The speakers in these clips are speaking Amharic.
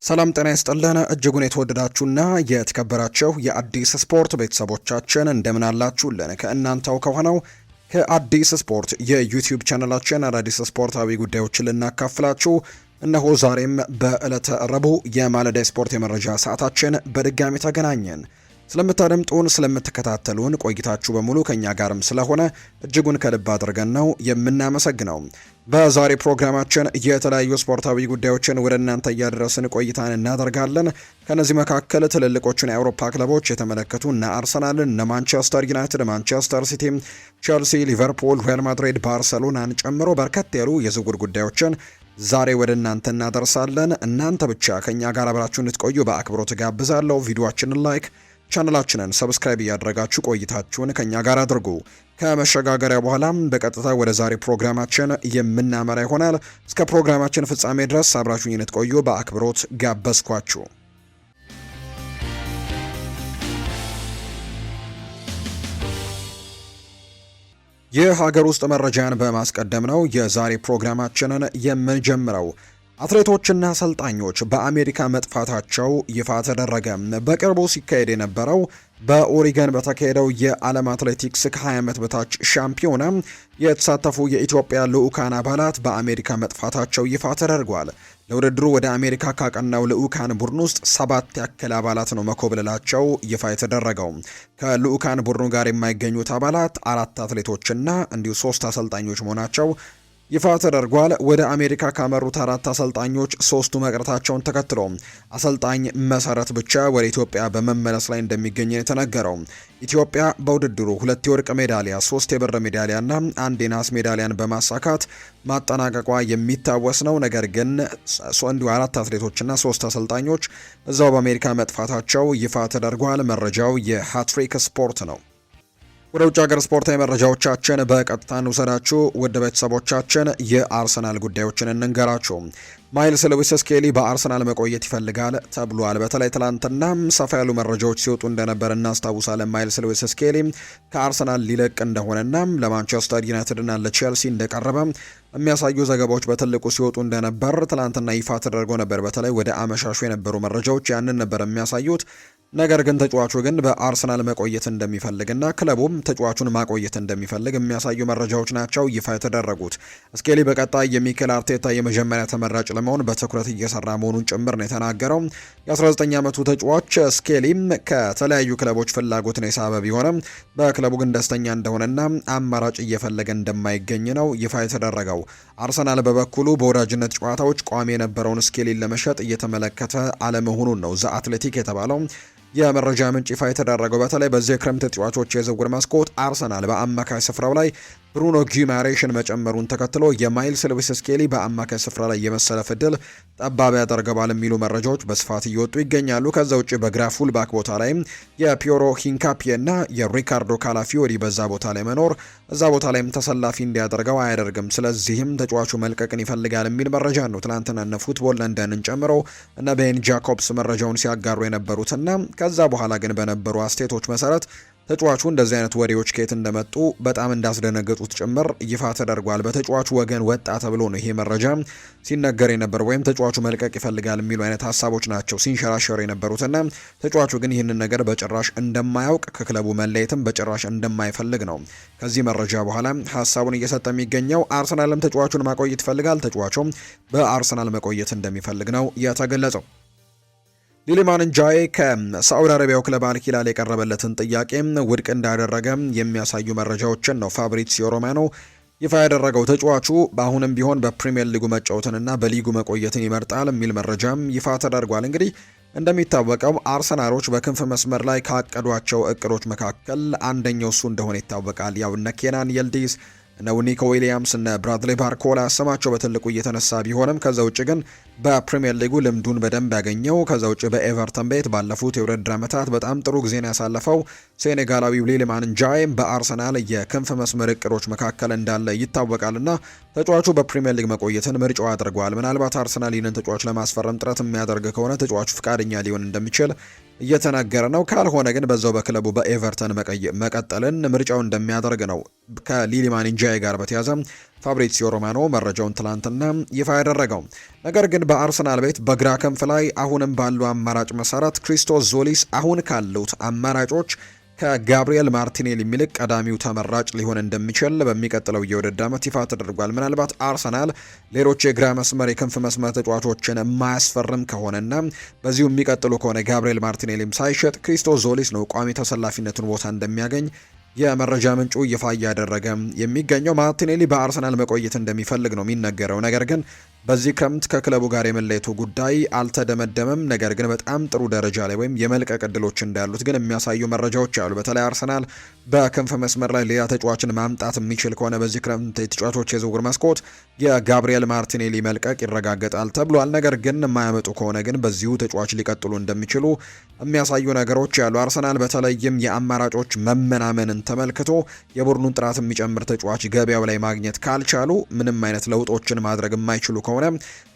ሰላም ጤና ይስጥልን እጅጉን የተወደዳችሁና የተከበራችሁ የአዲስ ስፖርት ቤተሰቦቻችን እንደምን አላችሁልን? ከእናንተው ከሆነው ከአዲስ ስፖርት የዩቲዩብ ቻናላችን አዳዲስ ስፖርታዊ ጉዳዮችን ልናካፍላችሁ እነሆ ዛሬም በዕለተ ረቡዕ የማለዳ ስፖርት የመረጃ ሰዓታችን በድጋሚ ተገናኘን። ስለምታደምጡን ስለምትከታተሉን ቆይታችሁ በሙሉ ከኛ ጋርም ስለሆነ እጅጉን ከልብ አድርገን ነው የምናመሰግነው። በዛሬ ፕሮግራማችን የተለያዩ ስፖርታዊ ጉዳዮችን ወደ እናንተ እያደረስን ቆይታን እናደርጋለን። ከነዚህ መካከል ትልልቆቹን የአውሮፓ ክለቦች የተመለከቱ እነ አርሰናልን፣ እነ ማንቸስተር ዩናይትድ፣ ማንቸስተር ሲቲ፣ ቼልሲ፣ ሊቨርፑል፣ ሪያል ማድሪድ፣ ባርሰሎናን ጨምሮ በርከት ያሉ የዝውውር ጉዳዮችን ዛሬ ወደ እናንተ እናደርሳለን። እናንተ ብቻ ከኛ ጋር አብራችሁ እንድትቆዩ በአክብሮት ጋብዛለሁ። ቪዲዮአችንን ላይክ ቻናላችንን ሰብስክራይብ እያደረጋችሁ ቆይታችሁን ከኛ ጋር አድርጉ። ከመሸጋገሪያ በኋላም በቀጥታ ወደ ዛሬ ፕሮግራማችን የምናመራ ይሆናል። እስከ ፕሮግራማችን ፍጻሜ ድረስ አብራችሁኝ እንድትቆዩ በአክብሮት ጋበዝኳችሁ። የሀገር ውስጥ መረጃን በማስቀደም ነው የዛሬ ፕሮግራማችንን የምንጀምረው። አትሌቶችና አሰልጣኞች በአሜሪካ መጥፋታቸው ይፋ ተደረገ። በቅርቡ ሲካሄድ የነበረው በኦሪገን በተካሄደው የዓለም አትሌቲክስ ከ20 ዓመት በታች ሻምፒዮና የተሳተፉ የኢትዮጵያ ልዑካን አባላት በአሜሪካ መጥፋታቸው ይፋ ተደርጓል። ለውድድሩ ወደ አሜሪካ ካቀናው ልዑካን ቡድን ውስጥ 7 ያክል አባላት ነው መኮብለላቸው ይፋ የተደረገው። ከልዑካን ቡድኑ ጋር የማይገኙት አባላት 4 አትሌቶችና እንዲሁ 3 አሰልጣኞች መሆናቸው ይፋ ተደርጓል። ወደ አሜሪካ ካመሩት 4 አሰልጣኞች 3ቱ መቅረታቸውን ተከትሎ አሰልጣኝ መሰረት ብቻ ወደ ኢትዮጵያ በመመለስ ላይ እንደሚገኝ የተነገረው። ኢትዮጵያ በውድድሩ 2 የወርቅ ሜዳሊያ፣ 3 የብር ሜዳሊያና 1 የናስ ሜዳሊያን በማሳካት ማጠናቀቋ የሚታወስ ነው። ነገር ግን እንዲሁ 4 አትሌቶችና 3 አሰልጣኞች እዛው በአሜሪካ መጥፋታቸው ይፋ ተደርጓል። መረጃው የሃትሪክ ስፖርት ነው። ወደ ውጭ ሀገር ስፖርታዊ መረጃዎቻችን በቀጥታ እንውሰዳችሁ። ውድ ቤተሰቦቻችን የአርሰናል ጉዳዮችን እንንገራችሁ። ማይልስ ሉዊስ ስኬሊ በአርሰናል መቆየት ይፈልጋል ተብሏል። በተለይ ትላንትና ሰፋ ያሉ መረጃዎች ሲወጡ እንደነበር እናስታውሳለን። ማይልስ ሉዊስ ስኬሊ ከአርሰናል ሊለቅ እንደሆነና ለማንቸስተር ዩናይትድና ለቼልሲ እንደቀረበ የሚያሳዩ ዘገባዎች በትልቁ ሲወጡ እንደነበር ትላንትና ይፋ ተደርጎ ነበር። በተለይ ወደ አመሻሹ የነበሩ መረጃዎች ያንን ነበር የሚያሳዩት። ነገር ግን ተጫዋቹ ግን በአርሰናል መቆየት እንደሚፈልግና ክለቡም ተጫዋቹን ማቆየት እንደሚፈልግ የሚያሳዩ መረጃዎች ናቸው ይፋ የተደረጉት። ስኬሊ በቀጣይ የሚኬል አርቴታ የመጀመሪያ ተመራጭ ለመሆን በትኩረት እየሰራ መሆኑን ጭምር ነው የተናገረው። የ19 ዓመቱ ተጫዋች ስኬሊ ከተለያዩ ክለቦች ፍላጎትን የሳበ ቢሆንም በክለቡ ግን ደስተኛ እንደሆነና አማራጭ እየፈለገ እንደማይገኝ ነው ይፋ የተደረገው። አርሰናል በበኩሉ በወዳጅነት ጨዋታዎች ቋሚ የነበረውን ስኬሊን ለመሸጥ እየተመለከተ አለመሆኑን ነው ዘ አትሌቲክ የተባለው የመረጃ ምንጭ ይፋ የተደረገው። በተለይ በዚህ ክረምት ተጫዋቾች የዝውውር መስኮት አርሰናል በአማካይ ስፍራው ላይ ብሩኖ ጊማሬሽን መጨመሩን ተከትሎ የማይልስ ሉዊስ ስኬሊ በአማካይ ስፍራ ላይ የመሰለፍ ዕድል ጠባብ ያደርገዋል የሚሉ መረጃዎች በስፋት እየወጡ ይገኛሉ። ከዛ ውጭ በግራ ፉል ባክ ቦታ ላይ የፒዮሮ ሂንካፒየና የሪካርዶ ካላፊዮሪ በዛ ቦታ ላይ መኖር እዛ ቦታ ላይም ተሰላፊ እንዲያደርገው አያደርግም። ስለዚህም ተጫዋቹ መልቀቅን ይፈልጋል የሚል መረጃ ነው ትናንትና እነ ፉትቦል ለንደንን ጨምሮ እነ ቤን ጃኮብስ መረጃውን ሲያጋሩ የነበሩትና ከዛ በኋላ ግን በነበሩ አስቴቶች መሰረት ተጫዋቹ እንደዚህ አይነት ወሬዎች ከየት እንደመጡ በጣም እንዳስደነገጡት ጭምር ይፋ ተደርጓል። በተጫዋቹ ወገን ወጣ ተብሎ ነው ይሄ መረጃ ሲነገር የነበር ወይም ተጫዋቹ መልቀቅ ይፈልጋል የሚሉ አይነት ሀሳቦች ናቸው ሲንሸራሸሩ የነበሩትና ተጫዋቹ ግን ይህንን ነገር በጭራሽ እንደማያውቅ ከክለቡ መለየትም በጭራሽ እንደማይፈልግ ነው ከዚህ መረጃ በኋላ ሀሳቡን እየሰጠ የሚገኘው። አርሰናልም ተጫዋቹን ማቆየት ይፈልጋል። ተጫዋቹም በአርሰናል መቆየት እንደሚፈልግ ነው የተገለጸው። ሊሊማን እንጃዬ ከሳዑዲ አረቢያው ክለብ አል ሂላል የቀረበለትን ጥያቄ ውድቅ እንዳደረገ የሚያሳዩ መረጃዎችን ነው ፋብሪዚዮ ሮማኖ ይፋ ያደረገው። ተጫዋቹ በአሁንም ቢሆን በፕሪሚየር ሊጉ መጫወትንና በሊጉ መቆየትን ይመርጣል የሚል መረጃም ይፋ ተደርጓል። እንግዲህ እንደሚታወቀው አርሰናሎች በክንፍ መስመር ላይ ካቀዷቸው እቅዶች መካከል አንደኛው እሱ እንደሆነ ይታወቃል። ያው እነ ኬናን የልዲስ ነው ኒኮ ዊሊያምስ እና ብራድሊ ባርኮላ ስማቸው በትልቁ እየተነሳ ቢሆንም ከዛ ውጭ ግን በፕሪሚየር ሊጉ ልምዱን በደንብ ያገኘው ከዛ ውጭ በኤቨርተን ቤት ባለፉት የውድድር ዓመታት በጣም ጥሩ ጊዜን ያሳለፈው ሴኔጋላዊው ሊሊማን እንጃዬ በአርሰናል የክንፍ መስመር እቅዶች መካከል እንዳለ ይታወቃልና ተጫዋቹ በፕሪሚየር ሊግ መቆየትን ምርጫው አድርጓል። ምናልባት አርሰናል ይህንን ተጫዋች ለማስፈረም ጥረት የሚያደርግ ከሆነ ተጫዋቹ ፍቃደኛ ሊሆን እንደሚችል እየተናገረ ነው። ካልሆነ ግን በዛው በክለቡ በኤቨርተን መቀጠልን ምርጫው እንደሚያደርግ ነው ከሊሊማን ኢንጃይ ጋር በተያዘ ፋብሪዚዮ ሮማኖ መረጃውን ትላንትና ይፋ ያደረገው። ነገር ግን በአርሰናል ቤት በግራ ክንፍ ላይ አሁንም ባለው አማራጭ መሰረት ክሪስቶስ ዞሊስ አሁን ካሉት አማራጮች ከጋብሪኤል ማርቲኔሊ የሚልቅ ቀዳሚው ተመራጭ ሊሆን እንደሚችል በሚቀጥለው የውድድር ዓመት ይፋ ተደርጓል። ምናልባት አርሰናል ሌሎች የግራ መስመር የክንፍ መስመር ተጫዋቾችን የማያስፈርም ከሆነና በዚሁ የሚቀጥሉ ከሆነ ጋብሪኤል ማርቲኔሊም ሳይሸጥ ክሪስቶስ ዞሊስ ነው ቋሚ ተሰላፊነቱን ቦታ እንደሚያገኝ የመረጃ ምንጩ ይፋ እያደረገ የሚገኘው። ማርቲኔሊ በአርሰናል መቆየት እንደሚፈልግ ነው የሚነገረው። ነገር ግን በዚህ ክረምት ከክለቡ ጋር የመለየቱ ጉዳይ አልተደመደመም። ነገር ግን በጣም ጥሩ ደረጃ ላይ ወይም የመልቀቅ እድሎች እንዳሉት ግን የሚያሳዩ መረጃዎች አሉ። በተለይ አርሰናል በክንፍ መስመር ላይ ሌላ ተጫዋችን ማምጣት የሚችል ከሆነ በዚህ ክረምት የተጫዋቾች የዝውውር መስኮት የጋብሪኤል ማርቲኔሊ መልቀቅ ይረጋገጣል ተብሏል። ነገር ግን የማያመጡ ከሆነ ግን በዚሁ ተጫዋች ሊቀጥሉ እንደሚችሉ የሚያሳዩ ነገሮች ያሉ። አርሰናል በተለይም የአማራጮች መመናመንን ተመልክቶ የቡድኑን ጥራት የሚጨምር ተጫዋች ገበያው ላይ ማግኘት ካልቻሉ ምንም አይነት ለውጦችን ማድረግ የማይችሉ ከሆነ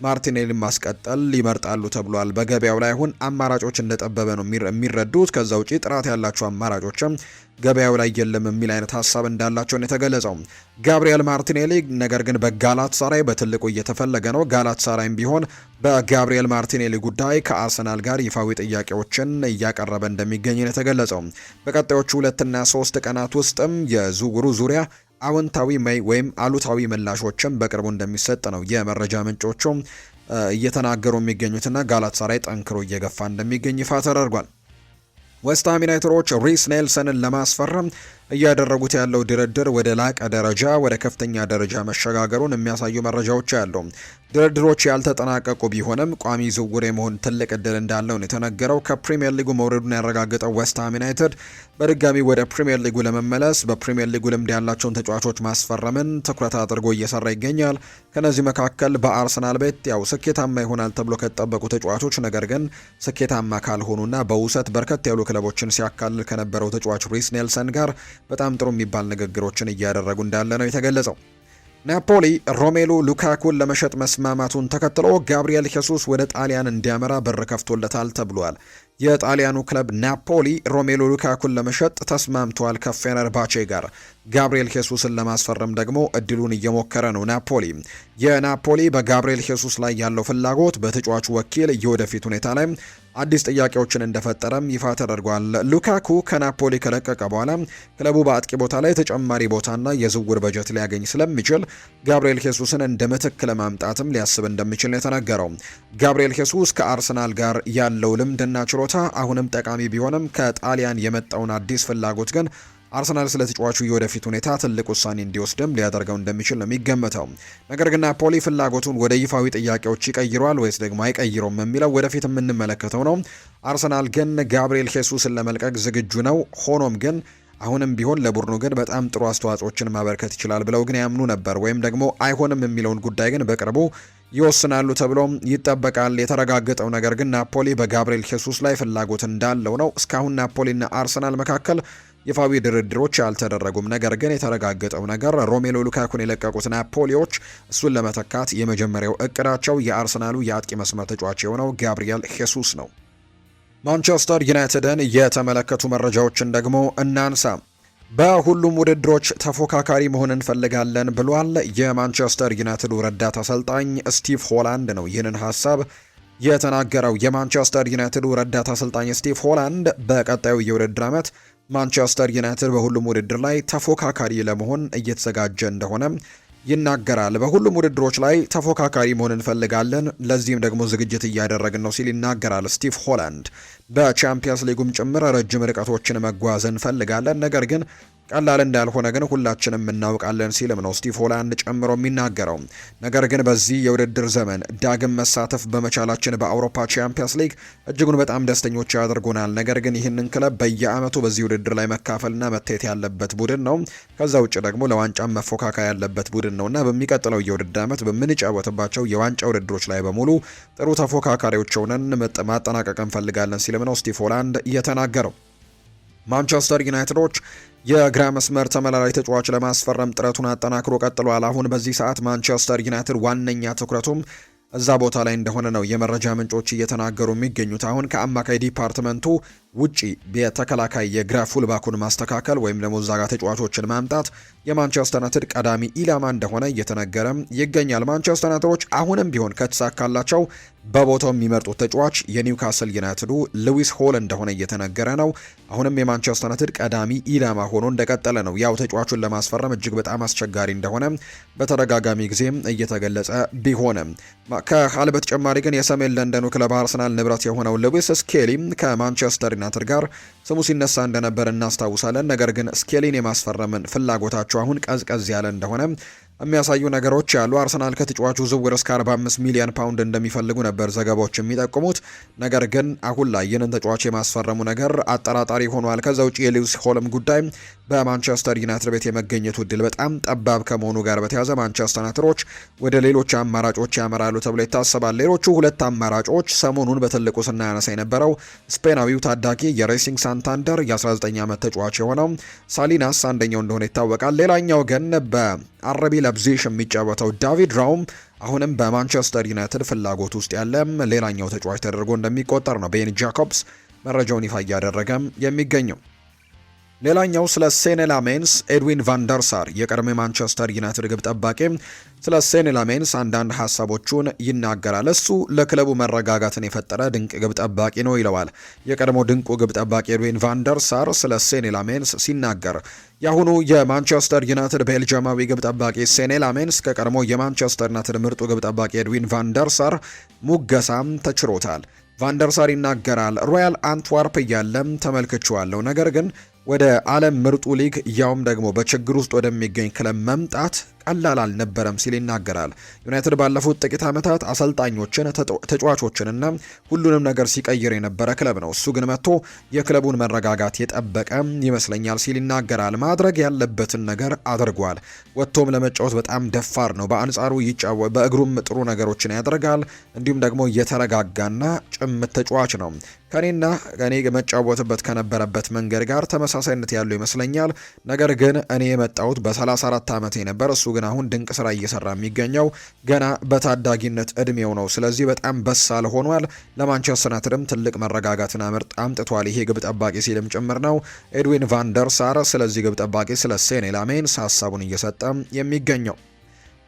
ማርቲኔሊ ማስቀጠል ይመርጣሉ ተብሏል። በገበያው ላይ አሁን አማራጮች እንደጠበበ ነው የሚረዱት። ከዛ ውጪ ጥራት ያላቸው አማራጮችም ገበያው ላይ የለም የሚል አይነት ሀሳብ እንዳላቸው ነው የተገለጸው። ጋብሪኤል ማርቲኔሊ ነገር ግን በጋላት ሳራይ በትልቁ እየተፈለገ ነው። ጋላት ሳራይም ቢሆን በጋብሪኤል ማርቲኔሊ ጉዳይ ከአርሰናል ጋር ይፋዊ ጥያቄዎችን እያቀረበ እንደሚገኝ ነው የተገለጸው። በቀጣዮቹ 2 እና 3 ቀናት ውስጥም የዝውውሩ ዙሪያ አዎንታዊ ወይም አሉታዊ ምላሾችም በቅርቡ እንደሚሰጥ ነው የመረጃ ምንጮቹ እየተናገሩ የሚገኙትና ጋላት ሳራይ ጠንክሮ እየገፋ እንደሚገኝ ይፋ ተደርጓል። ዌስትሃም ዩናይትዶች ሪስ ኔልሰንን ለማስፈረም እያደረጉት ያለው ድርድር ወደ ላቀ ደረጃ ወደ ከፍተኛ ደረጃ መሸጋገሩን የሚያሳዩ መረጃዎች አሉ። ድርድሮች ያልተጠናቀቁ ቢሆንም ቋሚ ዝውውር የመሆን ትልቅ እድል እንዳለው ነው የተነገረው። ከፕሪሚየር ሊጉ መውረዱን ያረጋገጠው ዌስትሃም ዩናይትድ በድጋሚ ወደ ፕሪሚየር ሊጉ ለመመለስ በፕሪሚየር ሊጉ ልምድ ያላቸውን ተጫዋቾች ማስፈረምን ትኩረት አድርጎ እየሰራ ይገኛል። ከነዚህ መካከል በአርሰናል ቤት ያው ስኬታማ ይሆናል ተብሎ ከተጠበቁ ተጫዋቾች ነገር ግን ስኬታማ ካልሆኑና በውሰት በርከት ያሉ ክለቦችን ሲያካልል ከነበረው ተጫዋች ሪስ ኔልሰን ጋር በጣም ጥሩ የሚባል ንግግሮችን እያደረጉ እንዳለ ነው የተገለጸው። ናፖሊ ሮሜሉ ሉካኩን ለመሸጥ መስማማቱን ተከትሎ ጋብሪኤል ሄሱስ ወደ ጣሊያን እንዲያመራ በር ከፍቶለታል ተብሏል። የጣሊያኑ ክለብ ናፖሊ ሮሜሉ ሉካኩን ለመሸጥ ተስማምቷል ከፌነርባቼ ጋር። ጋብሪኤል ሄሱስን ለማስፈረም ደግሞ እድሉን እየሞከረ ነው ናፖሊ። የናፖሊ በጋብሪኤል ሄሱስ ላይ ያለው ፍላጎት በተጫዋቹ ወኪል የወደፊት ሁኔታ ላይ አዲስ ጥያቄዎችን እንደፈጠረም ይፋ ተደርጓል። ሉካኩ ከናፖሊ ከለቀቀ በኋላ ክለቡ በአጥቂ ቦታ ላይ ተጨማሪ ቦታና የዝውውር በጀት ሊያገኝ ስለሚችል ጋብሪኤል ሄሱስን እንደ ምትክ ለማምጣትም ሊያስብ እንደሚችል ነው የተነገረው። ጋብሪኤል ሄሱስ ከአርሰናል ጋር ያለው ልምድና ችሎታ አሁንም ጠቃሚ ቢሆንም ከጣሊያን የመጣውን አዲስ ፍላጎት ግን አርሰናል ስለ ተጫዋቹ የወደፊት ሁኔታ ትልቅ ውሳኔ እንዲወስድም ሊያደርገው እንደሚችል ነው የሚገመተው። ነገር ግን ናፖሊ ፍላጎቱን ወደ ይፋዊ ጥያቄዎች ይቀይረዋል ወይስ ደግሞ አይቀይረውም የሚለው ወደፊት የምንመለከተው ነው። አርሰናል ግን ጋብሪኤል ሄሱስን ለመልቀቅ ዝግጁ ነው። ሆኖም ግን አሁንም ቢሆን ለቡድኑ ግን በጣም ጥሩ አስተዋጽኦችን ማበርከት ይችላል ብለው ግን ያምኑ ነበር። ወይም ደግሞ አይሆንም የሚለውን ጉዳይ ግን በቅርቡ ይወስናሉ ተብሎ ይጠበቃል። የተረጋገጠው ነገር ግን ናፖሊ በጋብሪኤል ሄሱስ ላይ ፍላጎት እንዳለው ነው። እስካሁን ናፖሊና አርሰናል መካከል ይፋዊ ድርድሮች አልተደረጉም። ነገር ግን የተረጋገጠው ነገር ሮሜሎ ሉካኩን የለቀቁት ናፖሊዎች እሱን ለመተካት የመጀመሪያው እቅዳቸው የአርሰናሉ የአጥቂ መስመር ተጫዋች የሆነው ጋብሪኤል ሄሱስ ነው። ማንቸስተር ዩናይትድን የተመለከቱ መረጃዎችን ደግሞ እናንሳ። በሁሉም ውድድሮች ተፎካካሪ መሆን እንፈልጋለን ብሏል የማንቸስተር ዩናይትዱ ረዳት አሰልጣኝ ስቲቭ ሆላንድ ነው ይህንን ሀሳብ የተናገረው። የማንቸስተር ዩናይትዱ ረዳት አሰልጣኝ ስቲቭ ሆላንድ በቀጣዩ የውድድር ዓመት ማንቸስተር ዩናይትድ በሁሉም ውድድር ላይ ተፎካካሪ ለመሆን እየተዘጋጀ እንደሆነ ይናገራል። በሁሉም ውድድሮች ላይ ተፎካካሪ መሆን እንፈልጋለን፣ ለዚህም ደግሞ ዝግጅት እያደረግን ነው ሲል ይናገራል ስቲቭ ሆላንድ። በቻምፒየንስ ሊጉም ጭምር ረጅም ርቀቶችን መጓዝ እንፈልጋለን፣ ነገር ግን ቀላል እንዳልሆነ ግን ሁላችንም እናውቃለን ሲልም ነው ስቲቭ ሆላንድ ጨምሮ የሚናገረው። ነገር ግን በዚህ የውድድር ዘመን ዳግም መሳተፍ በመቻላችን በአውሮፓ ቻምፒየንስ ሊግ እጅጉን በጣም ደስተኞች ያደርጉናል። ነገር ግን ይህንን ክለብ በየዓመቱ በዚህ ውድድር ላይ መካፈልና መታየት ያለበት ቡድን ነው። ከዛ ውጭ ደግሞ ለዋንጫ መፎካከር ያለበት ቡድን ነውና በሚቀጥለው የውድድር ዓመት በምንጫወትባቸው የዋንጫ ውድድሮች ላይ በሙሉ ጥሩ ተፎካካሪዎች ሆነን ማጠናቀቅ እንፈልጋለን ሲልም ነው ስቲቭ ሆላንድ የተናገረው። ማንቸስተር ዩናይትዶች የግራ መስመር ተመላላይ ተጫዋች ለማስፈረም ጥረቱን አጠናክሮ ቀጥሏል። አሁን በዚህ ሰዓት ማንቸስተር ዩናይትድ ዋነኛ ትኩረቱም እዛ ቦታ ላይ እንደሆነ ነው የመረጃ ምንጮች እየተናገሩ የሚገኙት። አሁን ከአማካይ ዲፓርትመንቱ ውጪ የተከላካይ የግራ ፉልባኩን ማስተካከል ወይም ደግሞ እዛ ጋር ተጫዋቾችን ማምጣት የማንቸስተር ዩናይትድ ቀዳሚ ኢላማ እንደሆነ እየተነገረ ይገኛል። ማንቸስተር ዩናይትዶች አሁንም ቢሆን ከተሳካላቸው በቦታው የሚመርጡት ተጫዋች የኒውካስል ዩናይትዱ ሉዊስ ሆል እንደሆነ እየተነገረ ነው። አሁንም የማንቸስተር ዩናይትድ ቀዳሚ ኢላማ ሆኖ እንደቀጠለ ነው። ያው ተጫዋቹን ለማስፈረም እጅግ በጣም አስቸጋሪ እንደሆነ በተደጋጋሚ ጊዜም እየተገለጸ ቢሆንም ከሃል በተጨማሪ ግን የሰሜን ለንደኑ ክለብ አርሰናል ንብረት የሆነው ሉዊስ ስኬሊ ከማንቸስተር ዩናይትድ ጋር ስሙ ሲነሳ እንደነበር እናስታውሳለን። ነገር ግን ስኬሊን የማስፈረምን ፍላጎታቸው አሁን ቀዝቀዝ ያለ እንደሆነ የሚያሳዩ ነገሮች ያሉ። አርሰናል ከተጫዋቹ ዝውውር እስከ 45 ሚሊዮን ፓውንድ እንደሚፈልጉ ነበር ዘገባዎች የሚጠቁሙት። ነገር ግን አሁን ላይ ይህንን ተጫዋች የማስፈረሙ ነገር አጠራጣሪ ሆኗል። ከዛ ውጭ የሉዊስ ሆልም ጉዳይ በማንቸስተር ዩናይትድ ቤት የመገኘቱ እድል በጣም ጠባብ ከመሆኑ ጋር በተያያዘ ማንቸስተር ዩናይትዶች ወደ ሌሎች አማራጮች ያመራሉ ተብሎ ይታሰባል። ሌሎቹ ሁለት አማራጮች ሰሞኑን በትልቁ ስናነሳ የነበረው ስፔናዊው ታዳጊ የሬሲንግ ሳንታንደር የ19 ዓመት ተጫዋች የሆነው ሳሊናስ አንደኛው እንደሆነ ይታወቃል። ሌላኛው ግን በአረቢ ለብዚሽ የሚጫወተው ዳቪድ ራውም አሁንም በማንቸስተር ዩናይትድ ፍላጎት ውስጥ ያለ ሌላኛው ተጫዋች ተደርጎ እንደሚቆጠር ነው ቤን ጃኮብስ መረጃውን ይፋ እያደረገ የሚገኘው። ሌላኛው ስለ ሴኔ ላሜንስ ኤድዊን ቫንደርሳር የቀድሞ ማንቸስተር ዩናይትድ ግብ ጠባቂ ስለ ሴኔ ላሜንስ አንዳንድ ሀሳቦቹን ይናገራል። እሱ ለክለቡ መረጋጋትን የፈጠረ ድንቅ ግብ ጠባቂ ነው ይለዋል። የቀድሞ ድንቁ ግብ ጠባቂ ኤድዊን ቫንደርሳር ስለ ሴኔ ላሜንስ ሲናገር የአሁኑ የማንቸስተር ዩናይትድ ቤልጅየማዊ ግብ ጠባቂ ሴኔ ላሜንስ ከቀድሞ የማንቸስተር ዩናይትድ ምርጡ ግብ ጠባቂ ኤድዊን ቫንደርሳር ሙገሳም ተችሮታል። ቫንደርሳር ይናገራል። ሮያል አንትዋርፕ እያለም ተመልክቼዋለሁ፣ ነገር ግን ወደ ዓለም ምርጡ ሊግ ያውም ደግሞ በችግር ውስጥ ወደሚገኝ ክለብ መምጣት ቀላል አልነበረም ሲል ይናገራል። ዩናይትድ ባለፉት ጥቂት ዓመታት አሰልጣኞችን፣ ተጫዋቾችንና ሁሉንም ነገር ሲቀይር የነበረ ክለብ ነው። እሱ ግን መጥቶ የክለቡን መረጋጋት የጠበቀ ይመስለኛል ሲል ይናገራል። ማድረግ ያለበትን ነገር አድርጓል። ወጥቶም ለመጫወት በጣም ደፋር ነው። በአንጻሩ በእግሩም ጥሩ ነገሮችን ያደርጋል። እንዲሁም ደግሞ የተረጋጋና ጭምት ተጫዋች ነው። ከኔና እኔ መጫወትበት ከነበረበት መንገድ ጋር ተመሳሳይነት ያለው ይመስለኛል። ነገር ግን እኔ የመጣሁት በ34 ዓመቴ ነበር። እሱ ግን አሁን ድንቅ ስራ እየሰራ የሚገኘው ገና በታዳጊነት እድሜው ነው። ስለዚህ በጣም በሳል ሆኗል። ለማንቸስተር ዩናይትድም ትልቅ መረጋጋትን አምጥቷል ይሄ ግብ ጠባቂ ሲልም ጭምር ነው ኤድዊን ቫንደርሳር ስለዚህ ግብ ጠባቂ ስለ ሴኔ ላሜንስ ሀሳቡን እየሰጠ የሚገኘው።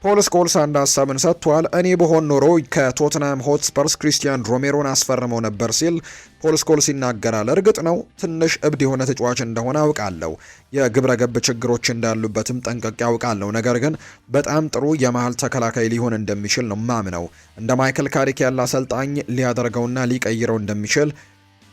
ፖል ስኮልስ አንድ ሀሳብን ሰጥቷል። እኔ በሆን ኖሮ ከቶትናም ሆትስፐርስ ክሪስቲያን ሮሜሮን አስፈርመው ነበር ሲል ፖል ስኮልስ ይናገራል። እርግጥ ነው ትንሽ እብድ የሆነ ተጫዋች እንደሆነ አውቃለሁ፣ የግብረ ገብ ችግሮች እንዳሉበትም ጠንቅቄ አውቃለሁ። ነገር ግን በጣም ጥሩ የመሀል ተከላካይ ሊሆን እንደሚችል ነው ማምነው። እንደ ማይክል ካሪክ ያለ አሰልጣኝ ሊያደርገውና ሊቀይረው እንደሚችል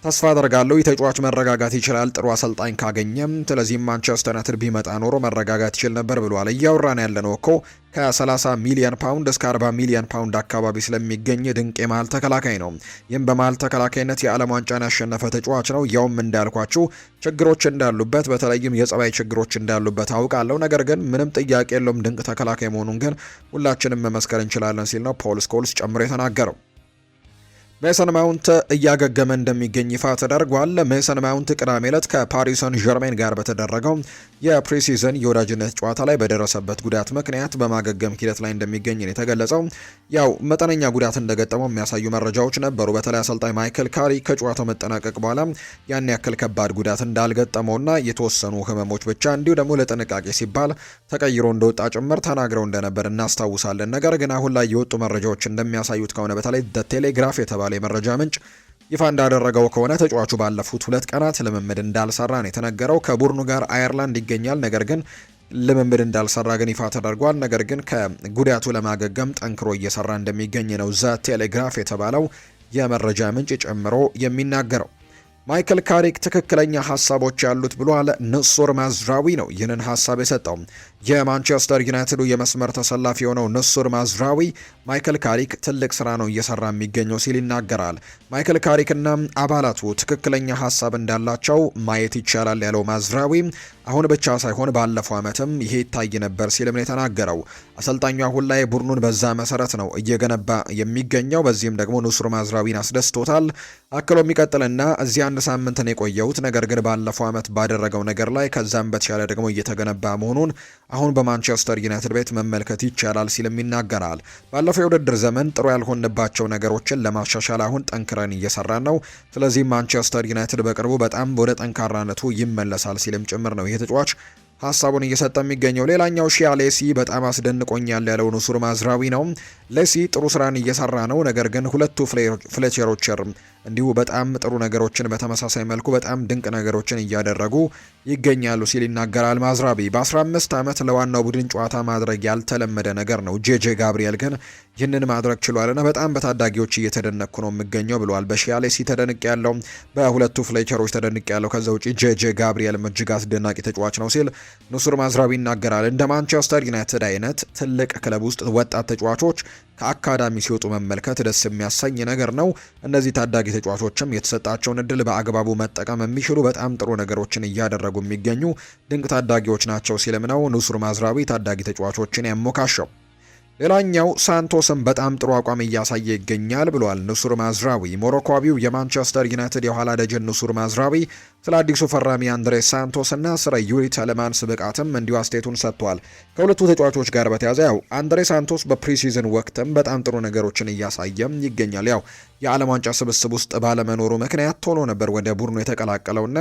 ተስፋ አደርጋለሁ። የተጫዋች መረጋጋት ይችላል ጥሩ አሰልጣኝ ካገኘም። ስለዚህም ማንቸስተር ዩናይትድ ቢመጣ ኖሮ መረጋጋት ይችል ነበር ብሏል። እያወራን ያለነው እኮ ከ30 ሚሊዮን ፓውንድ እስከ 40 ሚሊዮን ፓውንድ አካባቢ ስለሚገኝ ድንቅ የመሀል ተከላካይ ነው። ይህም በመሀል ተከላካይነት የዓለም ዋንጫን ያሸነፈ ተጫዋች ነው። ያውም እንዳልኳችሁ ችግሮች እንዳሉበት፣ በተለይም የጸባይ ችግሮች እንዳሉበት አውቃለሁ። ነገር ግን ምንም ጥያቄ የለውም ድንቅ ተከላካይ መሆኑን ግን ሁላችንም መመስከር እንችላለን ሲል ነው ፖል ስኮልስ ጨምሮ የተናገረው። ሜሰን ማውንት እያገገመ እንደሚገኝ ይፋ ተደርጓል። ሜሰን ማውንት ቅዳሜ ዕለት ከፓሪስ ሰን ዠርሜን ጋር በተደረገው የፕሪሲዝን የወዳጅነት ጨዋታ ላይ በደረሰበት ጉዳት ምክንያት በማገገም ሂደት ላይ እንደሚገኝ ነው የተገለጸው። ያው መጠነኛ ጉዳት እንደገጠመው የሚያሳዩ መረጃዎች ነበሩ። በተለይ አሰልጣኝ ማይክል ካሪክ ከጨዋታው መጠናቀቅ በኋላ ያን ያክል ከባድ ጉዳት እንዳልገጠመውና የተወሰኑ ህመሞች ብቻ እንዲሁ ደግሞ ለጥንቃቄ ሲባል ተቀይሮ እንደወጣ ጭምር ተናግረው እንደነበር እናስታውሳለን። ነገር ግን አሁን ላይ የወጡ መረጃዎች እንደሚያሳዩት ከሆነ በተለይ ቴሌግራፍ የተባለ የመረጃ ምንጭ ይፋ እንዳደረገው ከሆነ ተጫዋቹ ባለፉት 2 ቀናት ልምምድ እንዳልሰራ ነው የተነገረው። ከቡድኑ ጋር አየርላንድ ይገኛል። ነገር ግን ልምምድ እንዳልሰራ ግን ይፋ ተደርጓል። ነገር ግን ከጉዳቱ ለማገገም ጠንክሮ እየሰራ እንደሚገኝ ነው ዘ ቴሌግራፍ የተባለው የመረጃ ምንጭ ጨምሮ የሚናገረው። ማይክል ካሪክ ትክክለኛ ሀሳቦች ያሉት ብሏል። ንሱር ማዝራዊ ነው ይህንን ሀሳብ የሰጠው። የማንቸስተር ዩናይትዱ የመስመር ተሰላፊ የሆነው ንሱር ማዝራዊ ማይክል ካሪክ ትልቅ ስራ ነው እየሰራ የሚገኘው ሲል ይናገራል። ማይክል ካሪክና አባላቱ ትክክለኛ ሀሳብ እንዳላቸው ማየት ይቻላል ያለው ማዝራዊ አሁን ብቻ ሳይሆን ባለፈው ዓመትም ይሄ ይታይ ነበር ሲልም ነው የተናገረው። አሰልጣኙ አሁን ላይ ቡድኑን በዛ መሰረት ነው እየገነባ የሚገኘው። በዚህም ደግሞ ንሱር ማዝራዊን አስደስቶታል። አክሎ የሚቀጥልና እዚህ አንድ አንድ ሳምንትን የቆየሁት ነገር ግን ባለፈው ዓመት ባደረገው ነገር ላይ ከዛም በተሻለ ደግሞ እየተገነባ መሆኑን አሁን በማንቸስተር ዩናይትድ ቤት መመልከት ይቻላል ሲልም ይናገራል። ባለፈው የውድድር ዘመን ጥሩ ያልሆንባቸው ነገሮችን ለማሻሻል አሁን ጠንክረን እየሰራን ነው። ስለዚህ ማንቸስተር ዩናይትድ በቅርቡ በጣም ወደ ጠንካራነቱ ይመለሳል ሲልም ጭምር ነው ይህ ተጫዋች ሀሳቡን እየሰጠ የሚገኘው። ሌላኛው ሺያ ሌሲ በጣም አስደንቆኛል ያለው ኑሱር ማዝራዊ ነው። ሌሲ ጥሩ ስራን እየሰራ ነው፣ ነገር ግን ሁለቱ ፍሌቸሮች እንዲሁ በጣም ጥሩ ነገሮችን በተመሳሳይ መልኩ በጣም ድንቅ ነገሮችን እያደረጉ ይገኛሉ ሲል ይናገራል ማዝራቢ። በ15 ዓመት ለዋናው ቡድን ጨዋታ ማድረግ ያልተለመደ ነገር ነው። ጄጄ ጋብሪኤል ግን ይህንን ማድረግ ችሏልና በጣም በታዳጊዎች እየተደነኩ ነው የሚገኘው ብለዋል። በሺያ ሌሲ ተደንቅ ያለው፣ በሁለቱ ፍሌቸሮች ተደንቅ ያለው፣ ከዛ ውጪ ጄጄ ጋብሪኤል እጅግ አስደናቂ ተጫዋች ነው ሲል ኑሱር ማዝራቢ ይናገራል። እንደ ማንቸስተር ዩናይትድ አይነት ትልቅ ክለብ ውስጥ ወጣት ተጫዋቾች ከአካዳሚ ሲወጡ መመልከት ደስ የሚያሰኝ ነገር ነው። እነዚህ ታዳጊ ተጫዋቾችም የተሰጣቸውን እድል በአግባቡ መጠቀም የሚችሉ በጣም ጥሩ ነገሮችን እያደረጉ የሚገኙ ድንቅ ታዳጊዎች ናቸው ሲልም ነው ኑሱር ማዝራዊ ታዳጊ ተጫዋቾችን ያሞካሸው። ሌላኛው ሳንቶስም በጣም ጥሩ አቋም እያሳየ ይገኛል ብሏል ኑሱር ማዝራዊ። ሞሮኮዊው የማንቸስተር ዩናይትድ የኋላ ደጀን ኑሱር ማዝራዊ ስለ አዲሱ ፈራሚ አንድሬ ሳንቶስ እና ስለ ዩሪ ተለማንስ ብቃትም እንዲሁ አስተያየቱን ሰጥቷል። ከሁለቱ ተጫዋቾች ጋር በተያያዘ ያው አንድሬ ሳንቶስ በፕሪሲዝን ወቅትም በጣም ጥሩ ነገሮችን እያሳየም ይገኛል። ያው የዓለም ዋንጫ ስብስብ ውስጥ ባለመኖሩ ምክንያት ቶሎ ነበር ወደ ቡድኑ የተቀላቀለውና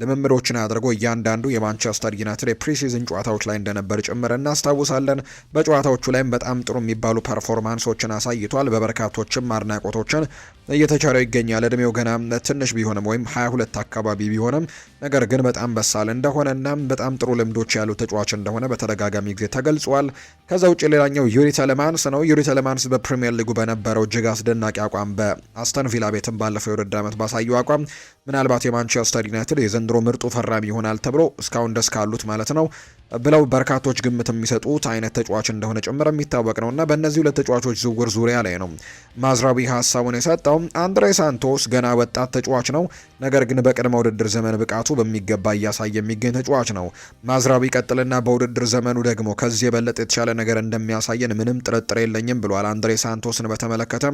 ልምምዶችን አድርጎ እያንዳንዱ የማንቸስተር ዩናይትድ የፕሪሲዝን ጨዋታዎች ላይ እንደነበር ጭምር እናስታውሳለን። በጨዋታዎቹ ላይም በጣም ጥሩ የሚባሉ ፐርፎርማንሶችን አሳይቷል። በበርካቶችም አድናቆቶችን እየተቻለው ይገኛል። እድሜው ገና ትንሽ ቢሆንም ወይም 22 አካባቢ ቢሆንም ነገር ግን በጣም በሳል እንደሆነና በጣም ጥሩ ልምዶች ያሉ ተጫዋች እንደሆነ በተደጋጋሚ ጊዜ ተገልጿል። ከዛ ውጭ ሌላኛው ዩሪ ተለማንስ ነው። ዩሪ ተለማንስ በፕሪሚየር ሊጉ በነበረው እጅግ አስደናቂ አቋም በአስተን ቪላ ቤትም ባለፈው የውድድር ዓመት ባሳየው አቋም ምናልባት የማንቸስተር ዩናይትድ የዘንድሮ ምርጡ ፈራሚ ይሆናል ተብሎ እስካሁን ደስ ካሉት ማለት ነው ብለው በርካቶች ግምት የሚሰጡት አይነት ተጫዋች እንደሆነ ጭምር የሚታወቅ ነውና በእነዚህ ሁለት ተጫዋቾች ዝውውር ዙሪያ ላይ ነው ማዝራዊ ሀሳቡን የሰጠው። አንድሬ ሳንቶስ ገና ወጣት ተጫዋች ነው፣ ነገር ግን በቅድመ ውድድር ዘመን ብቃቱ በሚገባ እያሳየ የሚገኝ ተጫዋች ነው። ማዝራዊ ቀጥልና በውድድር ዘመኑ ደግሞ ከዚህ የበለጠ የተሻለ ነገር እንደሚያሳየን ምንም ጥርጥር የለኝም ብሏል። አንድሬ ሳንቶስን በተመለከተ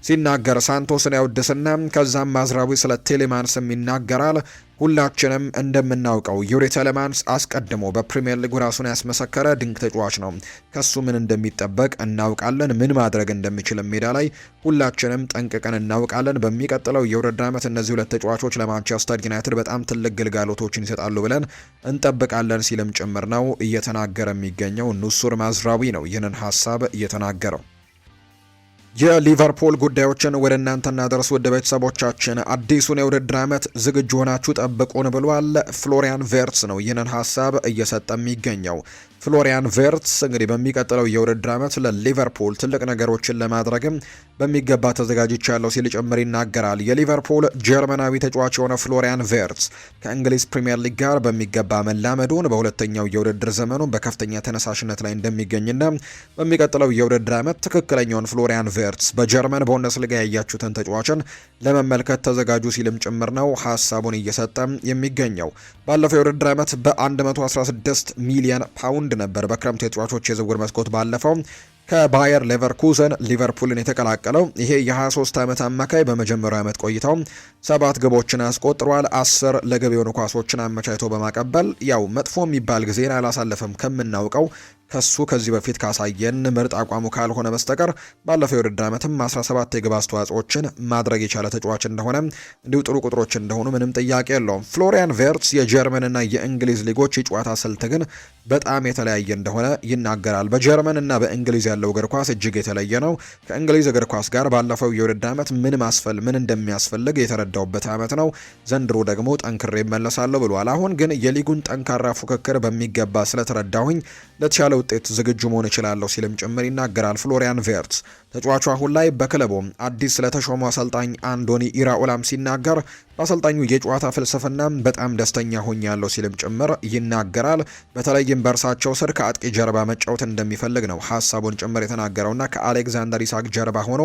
ሲናገር ሳንቶስን ያወድስና ከዛም ማዝራዊ ስለ ቴሌማንስም ይናገራል። ሁላችንም እንደምናውቀው ዩሪ ቴሌማንስ አስቀድሞ በፕሪሚየር ሊግ ራሱን ያስመሰከረ ድንቅ ተጫዋች ነው። ከሱ ምን እንደሚጠበቅ እናውቃለን። ምን ማድረግ እንደሚችል ሜዳ ላይ ሁላችንም ጠንቅቀን እናውቃለን። በሚቀጥለው የውድድር ዓመት እነዚህ ሁለት ተጫዋቾች ለማንቸስተር ዩናይትድ በጣም ትልቅ ግልጋሎቶችን ይሰጣሉ ብለን እንጠብቃለን ሲልም ጭምር ነው እየተናገረ የሚገኘው። ኑሱር ማዝራዊ ነው ይህንን ሀሳብ እየተናገረው። የሊቨርፑል ጉዳዮችን ወደ እናንተ እናደርስ ውድ ቤተሰቦቻችን። አዲሱን የውድድር ዓመት ዝግጁ ሆናችሁ ጠብቁን ብሏል ፍሎሪያን ቬርትስ ነው ይህንን ሀሳብ እየሰጠ የሚገኘው። ፍሎሪያን ቬርትስ እንግዲህ በሚቀጥለው የውድድር ዓመት ለሊቨርፑል ትልቅ ነገሮችን ለማድረግም በሚገባ ተዘጋጅቻለሁ ሲል ጭምር ይናገራል። የሊቨርፑል ጀርመናዊ ተጫዋች የሆነ ፍሎሪያን ቬርትስ ከእንግሊዝ ፕሪምየር ሊግ ጋር በሚገባ መላመዱን በሁለተኛው የውድድር ዘመኑ በከፍተኛ ተነሳሽነት ላይ እንደሚገኝና በሚቀጥለው የውድድር ዓመት ትክክለኛውን ፍሎሪያን ቬርትስ በጀርመን ቡንደስሊጋ ያያችሁትን ተጫዋችን ለመመልከት ተዘጋጁ ሲልም ጭምር ነው ሀሳቡን እየሰጠ የሚገኘው። ባለፈው የውድድር ዓመት በ116 ሚሊዮን ፓውንድ ነበር በክረምት የተጫዋቾች የዝውውር መስኮት ባለፈው ከባየር ሌቨርኩዘን ሊቨርፑልን የተቀላቀለው። ይሄ የ23 ዓመት አማካይ በመጀመሪያው ዓመት ቆይታው 7 ግቦችን አስቆጥሯል። 10 ለግብ የሆኑ ኳሶችን አመቻችቶ በማቀበል ያው መጥፎ የሚባል ጊዜን አላሳለፈም ከምናውቀው ከሱ ከዚህ በፊት ካሳየን ምርጥ አቋሙ ካልሆነ በስተቀር ባለፈው የውድድር ዓመትም 17 የግብ አስተዋጽኦችን ማድረግ የቻለ ተጫዋች እንደሆነ እንዲሁ ጥሩ ቁጥሮች እንደሆኑ ምንም ጥያቄ የለውም። ፍሎሪያን ቬርትስ የጀርመንና የእንግሊዝ ሊጎች የጨዋታ ስልት ግን በጣም የተለያየ እንደሆነ ይናገራል። በጀርመን እና በእንግሊዝ ያለው እግር ኳስ እጅግ የተለየ ነው። ከእንግሊዝ እግር ኳስ ጋር ባለፈው የውድድር ዓመት ምን እንደሚያስፈልግ የተረዳውበት ዓመት ነው። ዘንድሮ ደግሞ ጠንክሬ እመለሳለሁ ብሏል። አሁን ግን የሊጉን ጠንካራ ፉክክር በሚገባ ስለተረዳሁኝ ለተሻለ ውጤት ዝግጁ መሆን እችላለሁ ሲልም ጭምር ይናገራል ፍሎሪያን ቬርትስ። ተጫዋቹ አሁን ላይ በክለቡ አዲስ ስለተሾሙ አሰልጣኝ አንዶኒ ኢራኦላም ሲናገር በአሰልጣኙ የጨዋታ ፍልስፍና በጣም ደስተኛ ሆኛለሁ ሲልም ጭምር ይናገራል። በተለይም በእርሳቸው ስር ከአጥቂ ጀርባ መጫወት እንደሚፈልግ ነው ሀሳቡን ጭምር የተናገረውና ከአሌክዛንደር ኢሳክ ጀርባ ሆኖ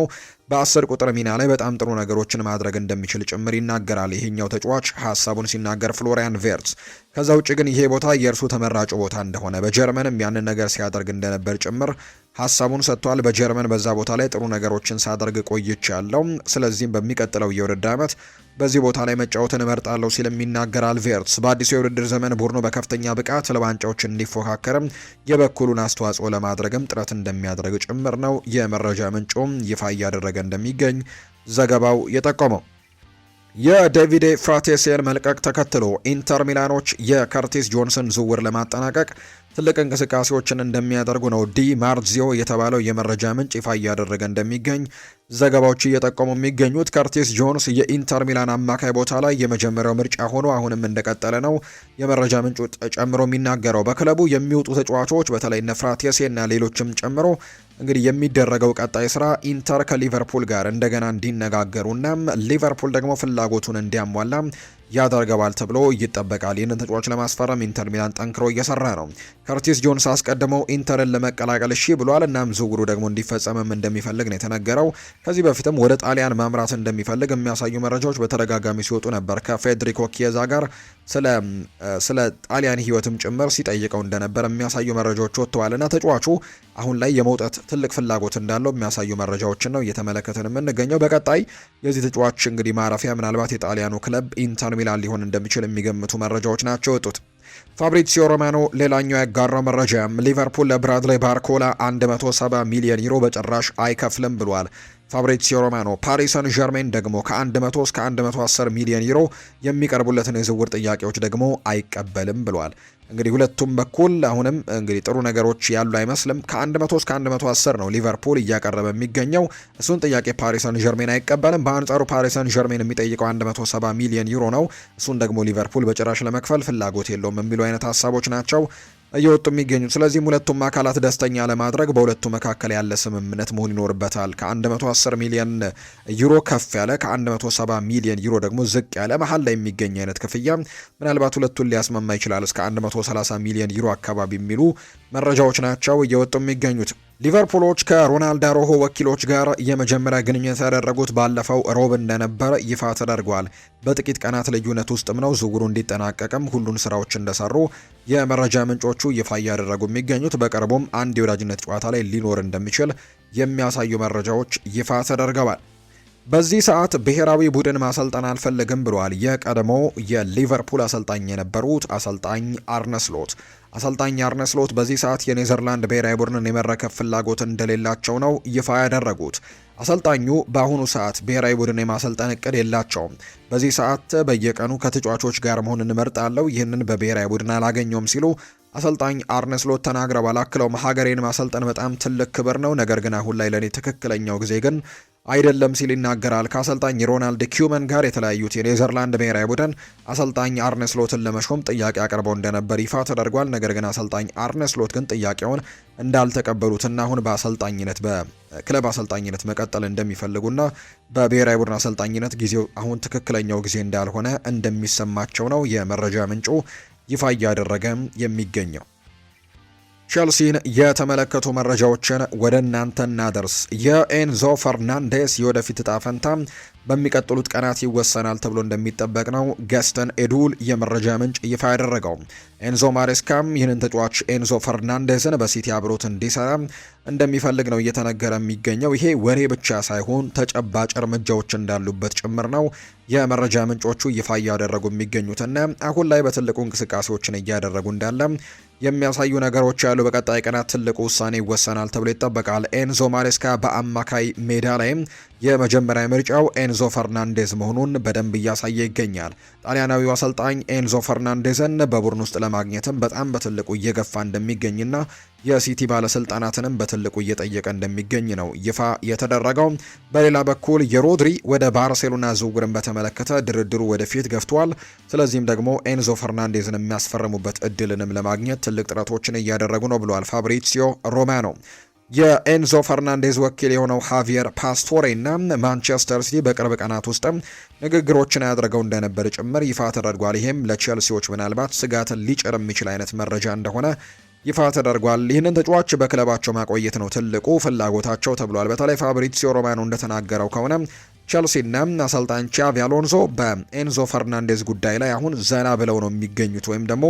በ10 ቁጥር ሚና ላይ በጣም ጥሩ ነገሮችን ማድረግ እንደሚችል ጭምር ይናገራል። ይሄኛው ተጫዋች ሀሳቡን ሲናገር ፍሎሪያን ቬርትስ ከዛ ውጭ ግን ይሄ ቦታ የእርሱ ተመራጭ ቦታ እንደሆነ በጀርመንም ያንን ነገር ሲያደርግ እንደነበር ጭምር ሀሳቡን ሰጥቷል። በጀርመን በዛ ቦታ ላይ ጥሩ ነገሮችን ሳደርግ ቆይቻለሁ፣ ስለዚህም በሚቀጥለው የውድድር ዓመት በዚህ ቦታ ላይ መጫወትን እመርጣለሁ ሲልም ይናገራል ቪርትስ። በአዲሱ የውድድር ዘመን ቡድኑ በከፍተኛ ብቃት ለዋንጫዎች እንዲፎካከርም የበኩሉን አስተዋጽኦ ለማድረግም ጥረት እንደሚያደርግ ጭምር ነው የመረጃ ምንጩም ይፋ እያደረገ እንደሚገኝ ዘገባው የጠቆመው። የዴቪድ ፍራቴሴን መልቀቅ ተከትሎ ኢንተር ሚላኖች የከርቲስ ጆንሰን ዝውውር ለማጠናቀቅ ትልቅ እንቅስቃሴዎችን እንደሚያደርጉ ነው ዲ ማርዚዮ የተባለው የመረጃ ምንጭ ይፋ እያደረገ እንደሚገኝ ዘገባዎች እየጠቆሙ የሚገኙት። ከርቲስ ጆንስ የኢንተር ሚላን አማካይ ቦታ ላይ የመጀመሪያው ምርጫ ሆኖ አሁንም እንደቀጠለ ነው የመረጃ ምንጩ ጨምሮ የሚናገረው። በክለቡ የሚወጡ ተጫዋቾች በተለይ ፍራቴሴ እና ሌሎችም ጨምሮ እንግዲህ የሚደረገው ቀጣይ ስራ ኢንተር ከሊቨርፑል ጋር እንደገና እንዲነጋገሩና ሊቨርፑል ደግሞ ፍላጎቱን እንዲያሟላ ያደርገዋል ተብሎ ይጠበቃል። ይህንን ተጫዋች ለማስፈረም ኢንተር ሚላን ጠንክሮ እየሰራ ነው። ከርቲስ ጆንስ አስቀድመው ኢንተርን ለመቀላቀል እሺ ብሏል። እናም ዝውውሩ ደግሞ እንዲፈጸምም እንደሚፈልግ ነው የተነገረው። ከዚህ በፊትም ወደ ጣሊያን ማምራት እንደሚፈልግ የሚያሳዩ መረጃዎች በተደጋጋሚ ሲወጡ ነበር። ከፌዴሪኮ ኪየዛ ጋር ስለ ጣሊያን ሕይወትም ጭምር ሲጠይቀው እንደነበር የሚያሳዩ መረጃዎች ወጥተዋልና ተጫዋቹ አሁን ላይ የመውጣት ትልቅ ፍላጎት እንዳለው የሚያሳዩ መረጃዎችን ነው እየተመለከትን የምንገኘው። በቀጣይ የዚህ ተጫዋች እንግዲህ ማረፊያ ምናልባት የጣሊያኑ ክለብ ኢንተር ሚላን ሊሆን እንደሚችል የሚገምቱ መረጃዎች ናቸው የወጡት። ፋብሪዚዮ ሮማኖ ሌላኛው ያጋራው መረጃ ሊቨርፑል ለብራድሌይ ባርኮላ 170 ሚሊዮን ዩሮ በጭራሽ አይከፍልም ብሏል። ፋብሪዚዮ ሮማኖ ፓሪስ ሰን ዠርሜን ደግሞ ከ100 እስከ 110 ሚሊዮን ዩሮ የሚቀርቡለትን የዝውውር ጥያቄዎች ደግሞ አይቀበልም ብሏል። እንግዲህ ሁለቱም በኩል አሁንም እንግዲህ ጥሩ ነገሮች ያሉ አይመስልም። ከ100 እስከ 110 ነው ሊቨርፑል እያቀረበ የሚገኘው። እሱን ጥያቄ ፓሪስ ሰን ዠርሜን አይቀበልም። በአንጻሩ ፓሪስ ሰን ዠርሜን የሚጠይቀው 170 ሚሊዮን ዩሮ ነው። እሱን ደግሞ ሊቨርፑል በጭራሽ ለመክፈል ፍላጎት የለውም የሚሉ አይነት ሀሳቦች ናቸው እየወጡ የሚገኙት። ስለዚህም ሁለቱም አካላት ደስተኛ ለማድረግ በሁለቱ መካከል ያለ ስምምነት መሆን ይኖርበታል። ከ110 ሚሊዮን ዩሮ ከፍ ያለ፣ ከ170 ሚሊዮን ዩሮ ደግሞ ዝቅ ያለ መሀል ላይ የሚገኝ አይነት ክፍያ ምናልባት ሁለቱን ሊያስማማ ይችላል። እስከ 130 ሚሊዮን ዩሮ አካባቢ የሚሉ መረጃዎች ናቸው እየወጡ የሚገኙት። ሊቨርፑሎች ከሮናልዶ አሮሆ ወኪሎች ጋር የመጀመሪያ ግንኙነት ያደረጉት ባለፈው ሮብ እንደነበር ይፋ ተደርጓል። በጥቂት ቀናት ልዩነት ውስጥም ነው ዝውውሩ እንዲጠናቀቅም ሁሉን ስራዎች እንደሰሩ የመረጃ ምንጮቹ ይፋ እያደረጉ የሚገኙት። በቅርቡም አንድ የወዳጅነት ጨዋታ ላይ ሊኖር እንደሚችል የሚያሳዩ መረጃዎች ይፋ ተደርገዋል። በዚህ ሰዓት ብሔራዊ ቡድን ማሰልጠን አልፈልግም ብሏል የቀድሞ የሊቨርፑል አሰልጣኝ የነበሩት አሰልጣኝ አርነ ስሎት። አሰልጣኝ አርነ ስሎት በዚህ ሰዓት የኔዘርላንድ ብሔራዊ ቡድንን የመረከብ ፍላጎት እንደሌላቸው ነው ይፋ ያደረጉት። አሰልጣኙ በአሁኑ ሰዓት ብሔራዊ ቡድን የማሰልጠን እቅድ የላቸውም። በዚህ ሰዓት በየቀኑ ከተጫዋቾች ጋር መሆን እንመርጣለሁ፣ ይህንን በብሔራዊ ቡድን አላገኘውም ሲሉ አሰልጣኝ አርነ ስሎት ተናግረዋል። አክለውም ሀገሬን ማሰልጠን በጣም ትልቅ ክብር ነው፣ ነገር ግን አሁን ላይ ለእኔ ትክክለኛው ጊዜ ግን አይደለም ሲል ይናገራል። ከአሰልጣኝ ሮናልድ ኪውመን ጋር የተለያዩት የኔዘርላንድ ብሔራዊ ቡድን አሰልጣኝ አርነ ስሎትን ለመሾም ጥያቄ አቅርበው እንደነበር ይፋ ተደርጓል። ነገር ግን አሰልጣኝ አርነ ስሎት ግን ጥያቄውን እንዳልተቀበሉትና አሁን በአሰልጣኝነት በክለብ አሰልጣኝነት መቀጠል እንደሚፈልጉና በብሔራዊ ቡድን አሰልጣኝነት ጊዜው አሁን ትክክለኛው ጊዜ እንዳልሆነ እንደሚሰማቸው ነው የመረጃ ምንጩ ይፋ እያደረገ የሚገኘው። ቸልሲን የተመለከቱ መረጃዎችን ወደ እናንተ እናደርስ። የኤንዞ ፈርናንዴስ የወደፊት እጣ ፈንታ በሚቀጥሉት ቀናት ይወሰናል ተብሎ እንደሚጠበቅ ነው ገስተን ኤዱል የመረጃ ምንጭ ይፋ ያደረገው። ኤንዞ ማሬስካም ይህንን ተጫዋች ኤንዞ ፈርናንዴዝን በሲቲ አብሮት እንዲሰራ እንደሚፈልግ ነው እየተነገረ የሚገኘው። ይሄ ወሬ ብቻ ሳይሆን ተጨባጭ እርምጃዎች እንዳሉበት ጭምር ነው የመረጃ ምንጮቹ ይፋ እያደረጉ የሚገኙትና አሁን ላይ በትልቁ እንቅስቃሴዎችን እያደረጉ እንዳለ የሚያሳዩ ነገሮች ያሉ። በቀጣይ ቀናት ትልቁ ውሳኔ ይወሰናል ተብሎ ይጠበቃል። ኤንዞ ማሬስካ በአማካይ ሜዳ ላይም የመጀመሪያ ምርጫው ኤንዞ ፈርናንዴዝ መሆኑን በደንብ እያሳየ ይገኛል። ጣሊያናዊው አሰልጣኝ ኤንዞ ፈርናንዴዝን በቡድን ውስጥ ለማግኘትም በጣም በትልቁ እየገፋ እንደሚገኝና የሲቲ ባለስልጣናትንም በትልቁ እየጠየቀ እንደሚገኝ ነው ይፋ የተደረገው። በሌላ በኩል የሮድሪ ወደ ባርሴሎና ዝውውርን በተመለከተ ድርድሩ ወደፊት ገፍቷል። ስለዚህም ደግሞ ኤንዞ ፈርናንዴዝን የሚያስፈርሙበት እድልንም ለማግኘት ትልቅ ጥረቶችን እያደረጉ ነው ብሏል ፋብሪዚዮ ሮማኖ። የኤንዞ ፈርናንዴዝ ወኪል የሆነው ሃቪየር ፓስቶሬ እና ማንቸስተር ሲቲ በቅርብ ቀናት ውስጥም ንግግሮችን ያደረገው እንደነበር ጭምር ይፋ ተደርጓል። ይህም ለቼልሲዎች ምናልባት ስጋትን ሊጭር የሚችል አይነት መረጃ እንደሆነ ይፋ ተደርጓል። ይህንን ተጫዋች በክለባቸው ማቆየት ነው ትልቁ ፍላጎታቸው ተብሏል። በተለይ ፋብሪዚዮ ሮማኖ እንደተናገረው ከሆነ ቸልሲና አሰልጣኝ ቻቪ አሎንሶ በኤንዞ ፈርናንዴዝ ጉዳይ ላይ አሁን ዘና ብለው ነው የሚገኙት፣ ወይም ደግሞ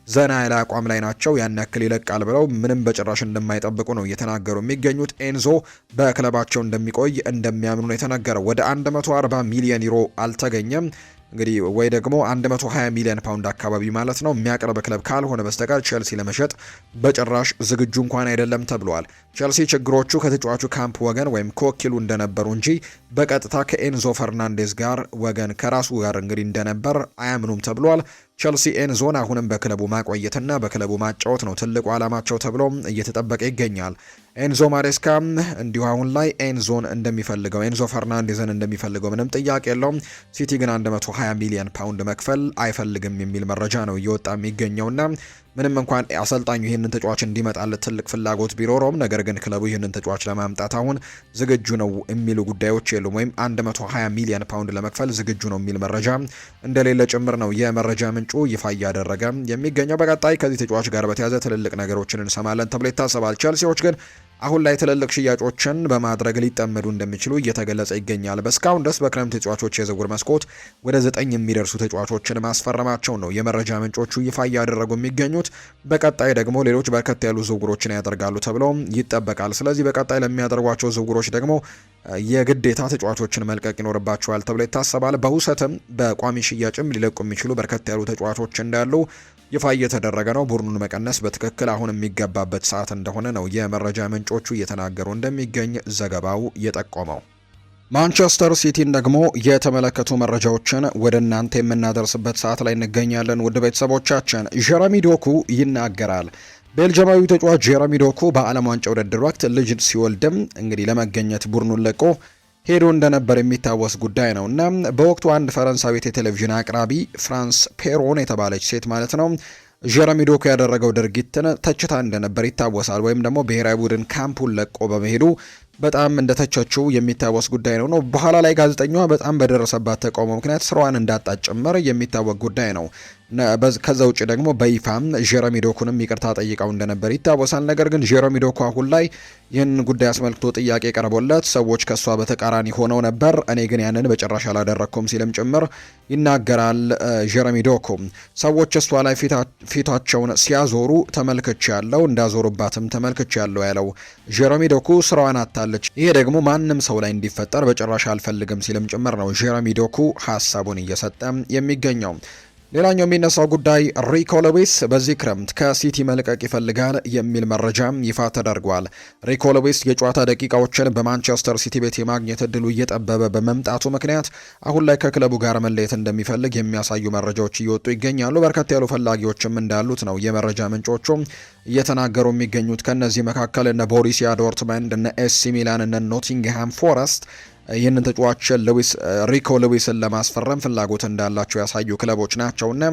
ዘና ያለ አቋም ላይ ናቸው። ያን ያክል ይለቃል ብለው ምንም በጭራሽ እንደማይጠብቁ ነው እየተናገሩ የሚገኙት። ኤንዞ በክለባቸው እንደሚቆይ እንደሚያምኑ ነው የተነገረው። ወደ 140 ሚሊዮን ዩሮ አልተገኘም እንግዲህ ወይ ደግሞ 120 ሚሊዮን ፓውንድ አካባቢ ማለት ነው የሚያቀርብ ክለብ ካልሆነ በስተቀር ቼልሲ ለመሸጥ በጭራሽ ዝግጁ እንኳን አይደለም ተብሏል። ቼልሲ ችግሮቹ ከተጫዋቹ ካምፕ ወገን ወይም ከወኪሉ እንደነበሩ እንጂ በቀጥታ ከኤንዞ ፈርናንዴዝ ጋር ወገን ከራሱ ጋር እንግዲህ እንደነበር አያምኑም ተብሏል። ቼልሲ ኤንዞን አሁንም በክለቡ ማቆየትና በክለቡ ማጫወት ነው ትልቁ ዓላማቸው ተብሎ እየተጠበቀ ይገኛል። ኤንዞ ማሬስካ እንዲሁ አሁን ላይ ኤንዞን እንደሚፈልገው ኤንዞ ፈርናንዴዝን እንደሚፈልገው ምንም ጥያቄ የለውም። ሲቲ ግን 120 ሚሊዮን ፓውንድ መክፈል አይፈልግም የሚል መረጃ ነው እየወጣ የሚገኘውና ምንም እንኳን አሰልጣኙ ይህንን ተጫዋች እንዲመጣለት ትልቅ ፍላጎት ቢኖረውም ነገር ግን ክለቡ ይህንን ተጫዋች ለማምጣት አሁን ዝግጁ ነው የሚሉ ጉዳዮች የሉም። ወይም 120 ሚሊዮን ፓውንድ ለመክፈል ዝግጁ ነው የሚል መረጃ እንደሌለ ጭምር ነው የመረጃ ምንጩ ይፋ እያደረገ የሚገኘው። በቀጣይ ከዚህ ተጫዋች ጋር በተያያዘ ትልልቅ ነገሮችን እንሰማለን ተብሎ ይታሰባል። ቼልሲዎች ግን አሁን ላይ ትልልቅ ሽያጮችን በማድረግ ሊጠመዱ እንደሚችሉ እየተገለጸ ይገኛል። በስካሁን ድረስ በክረምት ተጫዋቾች የዝውውር መስኮት ወደ 9 የሚደርሱ ተጫዋቾችን ማስፈረማቸው ነው የመረጃ ምንጮቹ ይፋ እያደረጉ የሚገኙት። በቀጣይ ደግሞ ሌሎች በርከት ያሉ ዝውውሮችን ያደርጋሉ ተብሎ ይጠበቃል። ስለዚህ በቀጣይ ለሚያደርጓቸው ዝውውሮች ደግሞ የግዴታ ተጫዋቾችን መልቀቅ ይኖርባቸዋል ተብሎ ይታሰባል። በውሰትም በቋሚ ሽያጭም ሊለቁ የሚችሉ በርከት ያሉ ተጫዋቾች እንዳሉ ይፋ እየተደረገ ነው። ቡድኑን መቀነስ በትክክል አሁን የሚገባበት ሰዓት እንደሆነ ነው የመረጃ ምንጮቹ እየተናገሩ እንደሚገኝ ዘገባው የጠቆመው። ማንቸስተር ሲቲን ደግሞ የተመለከቱ መረጃዎችን ወደ እናንተ የምናደርስበት ሰዓት ላይ እንገኛለን። ውድ ቤተሰቦቻችን ጀረሚ ዶኩ ይናገራል። ቤልጅማዊ ተጫዋች ጀረሚ ዶኩ በዓለም ዋንጫ ውድድር ወቅት ልጅ ሲወልድም እንግዲህ ለመገኘት ቡድኑን ለቆ ሄዶ እንደነበር የሚታወስ ጉዳይ ነው እና በወቅቱ አንድ ፈረንሳዊት የቴሌቪዥን አቅራቢ ፍራንስ ፔሮን የተባለች ሴት ማለት ነው ጀረሚ ዶኩ ያደረገው ድርጊትን ተችታ እንደነበር ይታወሳል። ወይም ደግሞ ብሔራዊ ቡድን ካምፑን ለቆ በመሄዱ በጣም እንደተቸችው የሚታወስ ጉዳይ ነው። በኋላ ላይ ጋዜጠኛዋ በጣም በደረሰባት ተቃውሞ ምክንያት ስራዋን እንዳጣት ጭምር የሚታወቅ ጉዳይ ነው። ከዛ ውጭ ደግሞ በይፋም ጀረሚ ዶኩንም ይቅርታ ጠይቀው እንደነበር ይታወሳል። ነገር ግን ጀረሚ ዶኩ አሁን ላይ ይህን ጉዳይ አስመልክቶ ጥያቄ ቀርቦለት ሰዎች ከሷ በተቃራኒ ሆነው ነበር፣ እኔ ግን ያንን በጭራሽ አላደረኩም ሲልም ጭምር ይናገራል። ጀረሚ ዶኩ ሰዎች እሷ ላይ ፊታቸውን ሲያዞሩ ተመልክቻለሁ፣ እንዳዞሩባትም ተመልክቻለሁ ያለው ጀረሚ ዶኩ ስራዋን አታለች፣ ይሄ ደግሞ ማንም ሰው ላይ እንዲፈጠር በጭራሽ አልፈልግም ሲልም ጭምር ነው ጀረሚ ዶኩ ሀሳቡን እየሰጠ የሚገኘው። ሌላኛው የሚነሳው ጉዳይ ሪኮ ሎዊስ በዚህ ክረምት ከሲቲ መልቀቅ ይፈልጋል የሚል መረጃም ይፋ ተደርጓል። ሪኮ ሎዊስ የጨዋታ ደቂቃዎችን በማንቸስተር ሲቲ ቤት የማግኘት እድሉ እየጠበበ በመምጣቱ ምክንያት አሁን ላይ ከክለቡ ጋር መለየት እንደሚፈልግ የሚያሳዩ መረጃዎች እየወጡ ይገኛሉ። በርከት ያሉ ፈላጊዎችም እንዳሉት ነው የመረጃ ምንጮቹ እየተናገሩ የሚገኙት። ከነዚህ መካከል እነ ቦሩሲያ ዶርትመንድ፣ እነ ኤሲ ሚላን፣ እነ ኖቲንግሃም ፎረስት ይህንን ተጫዋች ሪኮ ሎዊስን ለማስፈረም ፍላጎት እንዳላቸው ያሳዩ ክለቦች ናቸውና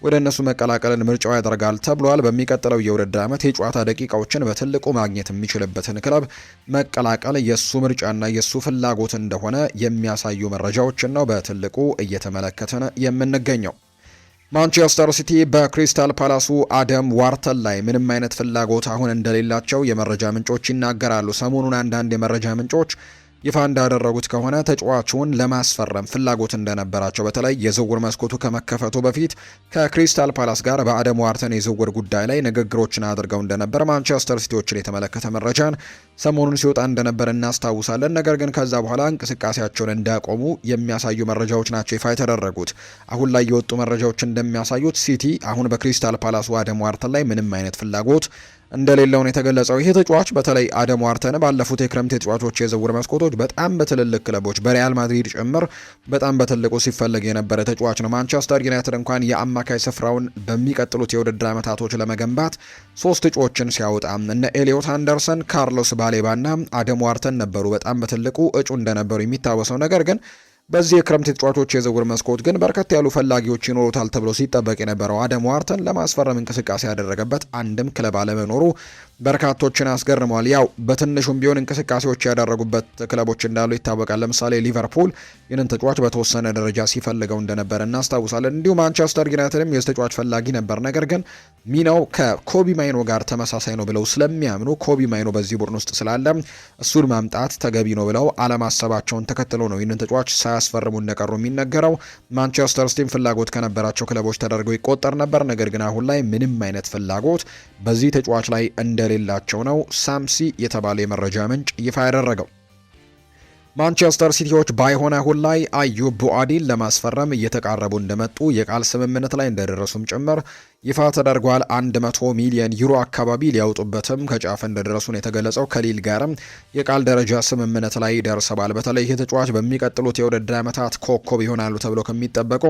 ወደ እነሱ መቀላቀልን ምርጫው ያደርጋል ተብሏል። በሚቀጥለው የውድድር ዓመት የጨዋታ ደቂቃዎችን በትልቁ ማግኘት የሚችልበትን ክለብ መቀላቀል የሱ ምርጫና የሱ ፍላጎት እንደሆነ የሚያሳዩ መረጃዎችን ነው በትልቁ እየተመለከትን የምንገኘው። ማንቸስተር ሲቲ በክሪስታል ፓላሱ አደም ዋርተን ላይ ምንም አይነት ፍላጎት አሁን እንደሌላቸው የመረጃ ምንጮች ይናገራሉ። ሰሞኑን አንዳንድ የመረጃ ምንጮች ይፋ እንዳደረጉት ከሆነ ተጫዋቹን ለማስፈረም ፍላጎት እንደነበራቸው በተለይ የዝውውር መስኮቱ ከመከፈቱ በፊት ከክሪስታል ፓላስ ጋር በአደም ዋርተን የዝውውር ጉዳይ ላይ ንግግሮችን አድርገው እንደነበር ማንቸስተር ሲቲዎችን የተመለከተ መረጃን ሰሞኑን ሲወጣ እንደነበር እናስታውሳለን። ነገር ግን ከዛ በኋላ እንቅስቃሴያቸውን እንዳቆሙ የሚያሳዩ መረጃዎች ናቸው ይፋ የተደረጉት። አሁን ላይ የወጡ መረጃዎች እንደሚያሳዩት ሲቲ አሁን በክሪስታል ፓላሱ አደም ዋርተን ላይ ምንም አይነት ፍላጎት እንደሌለው ነው የተገለጸው። ይሄ ተጫዋች በተለይ አደም ዋርተን ባለፉት የክረምት ተጫዋቾች የዝውውር መስኮቶች በጣም በትልልቅ ክለቦች በሪያል ማድሪድ ጭምር በጣም በትልቁ ሲፈለግ የነበረ ተጫዋች ነው። ማንቸስተር ዩናይትድ እንኳን የአማካይ ስፍራውን በሚቀጥሉት የውድድር ዓመታቶች ለመገንባት 3 እጩዎችን ሲያወጣ እነ ኤሊዮት አንደርሰን፣ ካርሎስ ባሌባና አደም ዋርተን ነበሩ በጣም በትልቁ እጩ እንደነበሩ የሚታወሰው። ነገር ግን በዚህ የክረምት ተጫዋቾች የዝውውር መስኮት ግን በርከት ያሉ ፈላጊዎች ይኖሩታል ተብሎ ሲጠበቅ የነበረው አደም ዋርተን ለማስፈረም እንቅስቃሴ ያደረገበት አንድም ክለብ አለመኖሩ በርካቶችን አስገርሟል። ያው በትንሹም ቢሆን እንቅስቃሴዎች ያደረጉበት ክለቦች እንዳሉ ይታወቃል። ለምሳሌ ሊቨርፑል ይህንን ተጫዋች በተወሰነ ደረጃ ሲፈልገው እንደነበር እናስታውሳለን። እንዲሁ ማንቸስተር ዩናይትድም የዚህ ተጫዋች ፈላጊ ነበር። ነገር ግን ሚናው ከኮቢ ማይኖ ጋር ተመሳሳይ ነው ብለው ስለሚያምኑ ኮቢ ማይኖ በዚህ ቡድን ውስጥ ስላለ እሱን ማምጣት ተገቢ ነው ብለው አለማሰባቸውን ተከትሎ ነው ይህንን ተጫዋች ሳያስፈርሙ እንደቀሩ የሚነገረው። ማንቸስተር ሲቲም ፍላጎት ከነበራቸው ክለቦች ተደርገው ይቆጠር ነበር። ነገር ግን አሁን ላይ ምንም አይነት ፍላጎት በዚህ ተጫዋች ላይ እንደሌላቸው ነው ሳምሲ የተባለ የመረጃ ምንጭ ይፋ ያደረገው። ማንቸስተር ሲቲዎች ባይሆን አሁን ላይ አዩብ ቡአዲን ለማስፈረም እየተቃረቡ እንደመጡ የቃል ስምምነት ላይ እንደደረሱም ጭምር ይፋ ተደርጓል። 100 ሚሊዮን ዩሮ አካባቢ ሊያወጡበትም ከጫፍ እንደደረሱ ነው የተገለጸው። ከሊል ጋርም የቃል ደረጃ ስምምነት ላይ ደርሰዋል። በተለይ ይህ ተጫዋች በሚቀጥሉት የውድድር ዓመታት ኮከብ ይሆናሉ ተብሎ ከሚጠበቁ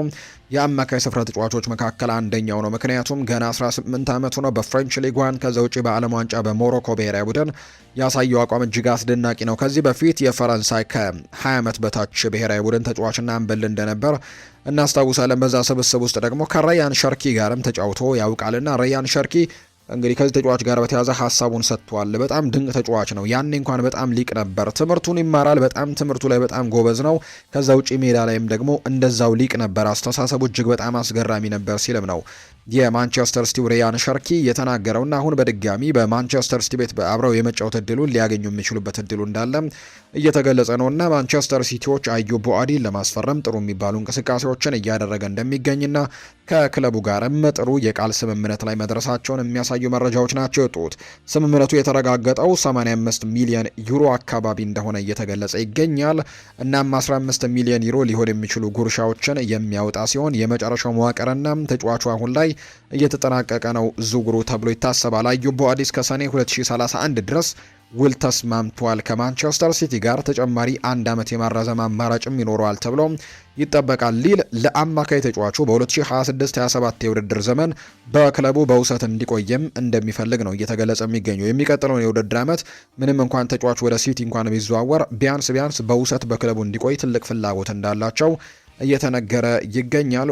የአማካይ ስፍራ ተጫዋቾች መካከል አንደኛው ነው። ምክንያቱም ገና 18 ዓመቱ ነው። በፍሬንች ሊግ ዋን ከዛ ውጪ በዓለም ዋንጫ በሞሮኮ ብሔራዊ ቡድን ያሳየው አቋም እጅግ አስደናቂ ነው። ከዚህ በፊት የፈረንሳይ ከ20 ዓመት በታች ብሔራዊ ቡድን ተጫዋችና አንበል እንደነበር እናስታውሳለን። በዛ ስብስብ ውስጥ ደግሞ ከራያን ሸርኪ ጋርም ተጫውቶ ያውቃልና ራያን ሸርኪ እንግዲህ ከዚህ ተጫዋች ጋር በተያያዘ ሀሳቡን ሰጥቷል። በጣም ድንቅ ተጫዋች ነው። ያኔ እንኳን በጣም ሊቅ ነበር። ትምህርቱን ይማራል። በጣም ትምህርቱ ላይ በጣም ጎበዝ ነው። ከዛ ውጪ ሜዳ ላይም ደግሞ እንደዛው ሊቅ ነበር። አስተሳሰቡ እጅግ በጣም አስገራሚ ነበር ሲልም ነው የማንቸስተር ሲቲው ራያን ሸርኪ የተናገረውና አሁን በድጋሚ በማንቸስተር ሲቲ ቤት አብረው የመጫወት እድሉን ሊያገኙ የሚችሉበት እድሉ እንዳለ እየተገለጸ ነውና ማንቸስተር ሲቲዎች አዩብ ቡአዲን ለማስፈረም ጥሩ የሚባሉ እንቅስቃሴዎችን እያደረገ እንደሚገኝና ከክለቡ ጋርም ጥሩ የቃል ስምምነት ላይ መድረሳቸውን የሚያሳዩ መረጃዎች ናቸው የወጡት። ስምምነቱ የተረጋገጠው 85 ሚሊዮን ዩሮ አካባቢ እንደሆነ እየተገለጸ ይገኛል። እናም 15 ሚሊዮን ዩሮ ሊሆን የሚችሉ ጉርሻዎችን የሚያወጣ ሲሆን የመጨረሻው መዋቅርና ተጫዋቹ አሁን ላይ እየተጠናቀቀ ነው ዝውውሩ ተብሎ ይታሰባል። አዩብ ቡአዲ እስከ ሰኔ 2031 ድረስ ውል ተስማምቷል ከማንቸስተር ሲቲ ጋር። ተጨማሪ 1 ዓመት የማራዘም አማራጭም ይኖረዋል ተብሎ ይጠበቃል። ሊል ለአማካይ ተጫዋቹ በ2026-27 የውድድር ዘመን በክለቡ በውሰት እንዲቆየም እንደሚፈልግ ነው እየተገለጸ የሚገኘው። የሚቀጥለውን የውድድር ዓመት ምንም እንኳን ተጫዋቹ ወደ ሲቲ እንኳን ቢዘዋወር ቢያንስ በውሰት በክለቡ እንዲቆይ ትልቅ ፍላጎት እንዳላቸው እየተነገረ ይገኛል።